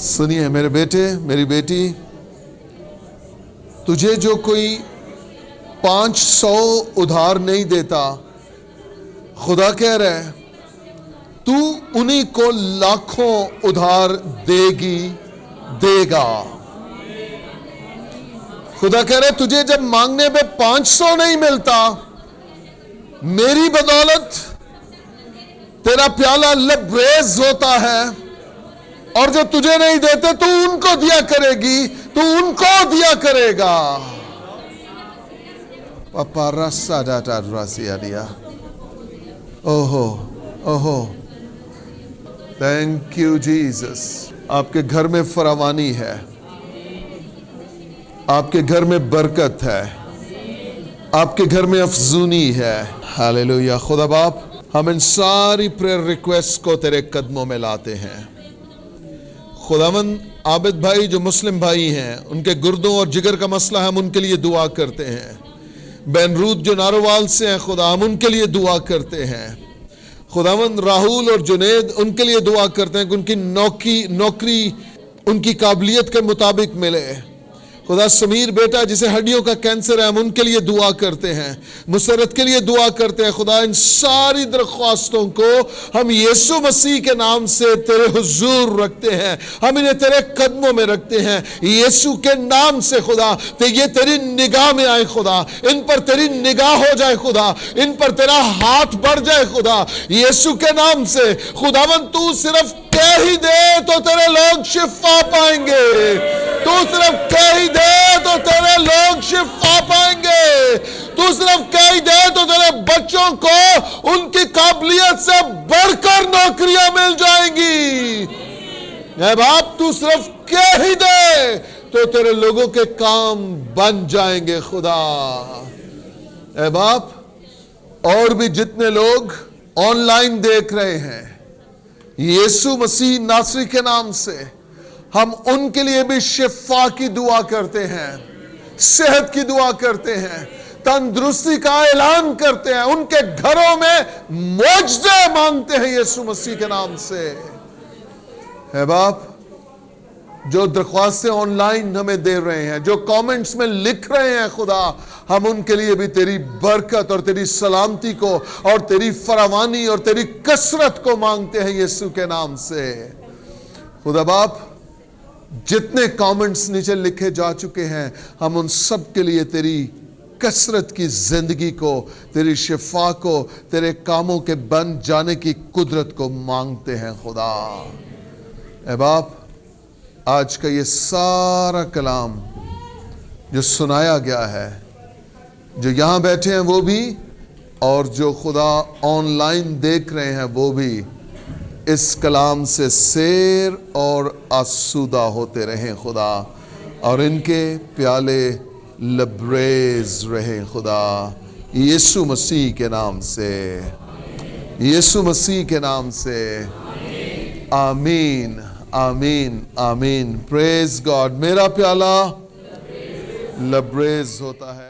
سنیے میرے بیٹے میری بیٹی، تجھے جو کوئی 500 ادھار نہیں دیتا، خدا کہہ رہا ہے تو انہی کو لاکھوں ادھار دے گا۔ خدا کہہ رہا ہے تجھے جب مانگنے پہ 500 نہیں ملتا، میری بدولت تیرا پیالہ لبریز ہوتا ہے، اور جو تجھے نہیں دیتے تو ان کو دیا کرے گی، تو ان کو دیا کرے گا۔ پاپا رسا ڈاٹا راسیا دیا، اوہو اوہو، تھینک یو جیسس۔ آپ کے گھر میں فراوانی ہے، آپ کے گھر میں برکت ہے، آپ کے گھر میں افزونی ہے۔ ہاللیلویہ۔ خدا باپ، ہم ان ساری پریئر ریکویسٹ کو تیرے قدموں میں لاتے ہیں۔ خداوند عابد بھائی جو مسلم بھائی ہیں، ان کے گردوں اور جگر کا مسئلہ، ہم ان کے لیے دعا کرتے ہیں۔ بین رود جو ناروال سے ہیں، خدا ہم ان کے لیے دعا کرتے ہیں۔ خداوند راہول اور جنید، ان کے لیے دعا کرتے ہیں کہ ان کی نوکری ان کی قابلیت کے مطابق ملے۔ خدا سمیر بیٹا جسے ہڈیوں کا کینسر ہے، ہم ان کے لیے دعا کرتے ہیں۔ مسرت کے لیے دعا کرتے ہیں۔ خدا ان ساری درخواستوں کو ہم یسوع مسیح کے نام سے تیرے حضور رکھتے ہیں، ہم انہیں تیرے قدموں میں رکھتے ہیں یسوع کے نام سے۔ خدا یہ تیری نگاہ میں آئے، خدا ان پر تیری نگاہ ہو جائے، خدا ان پر تیرا ہاتھ بڑھ جائے، خدا یسوع کے نام سے۔ خداوند تو صرف کہہ ہی دے تو تیرے لوگ شفا پائیں گے، تو صرف کہہ ہی دے تو تیرے لوگ شفا پائیں گے، تو صرف کہہ ہی دے تو تیرے بچوں کو ان کی قابلیت سے بڑھ کر نوکریاں مل جائیں گی۔ اے باپ تو صرف کہہ ہی دے تو تیرے لوگوں کے کام بن جائیں گے۔ خدا اے باپ، اور بھی جتنے لوگ آن لائن دیکھ رہے ہیں، یسوع مسیح ناصری کے نام سے ہم ان کے لیے بھی شفا کی دعا کرتے ہیں، صحت کی دعا کرتے ہیں، تندرستی کا اعلان کرتے ہیں، ان کے گھروں میں معجزے مانگتے ہیں یسوع مسیح کے نام سے۔ اے باپ، جو درخواستیں آن لائن ہمیں دے رہے ہیں، جو کامنٹس میں لکھ رہے ہیں، خدا ہم ان کے لیے بھی تیری برکت اور تیری سلامتی کو اور تیری فراوانی اور تیری کثرت کو مانگتے ہیں یسوع کے نام سے۔ خدا باپ، جتنے کامنٹس نیچے لکھے جا چکے ہیں، ہم ان سب کے لیے تیری کثرت کی زندگی کو، تیری شفا کو، تیرے کاموں کے بن جانے کی قدرت کو مانگتے ہیں۔ خدا اے باپ، آج کا یہ سارا کلام جو سنایا گیا ہے، جو یہاں بیٹھے ہیں وہ بھی، اور جو خدا آن لائن دیکھ رہے ہیں وہ بھی، اس کلام سے سیر اور آسودہ ہوتے رہیں خدا، اور ان کے پیالے لبریز رہیں خدا، یسوع مسیح کے نام سے، یسوع مسیح کے نام سے، آمین آمین آمین۔ پریز گاڈ۔ میرا پیالہ لبریز ہوتا ہے۔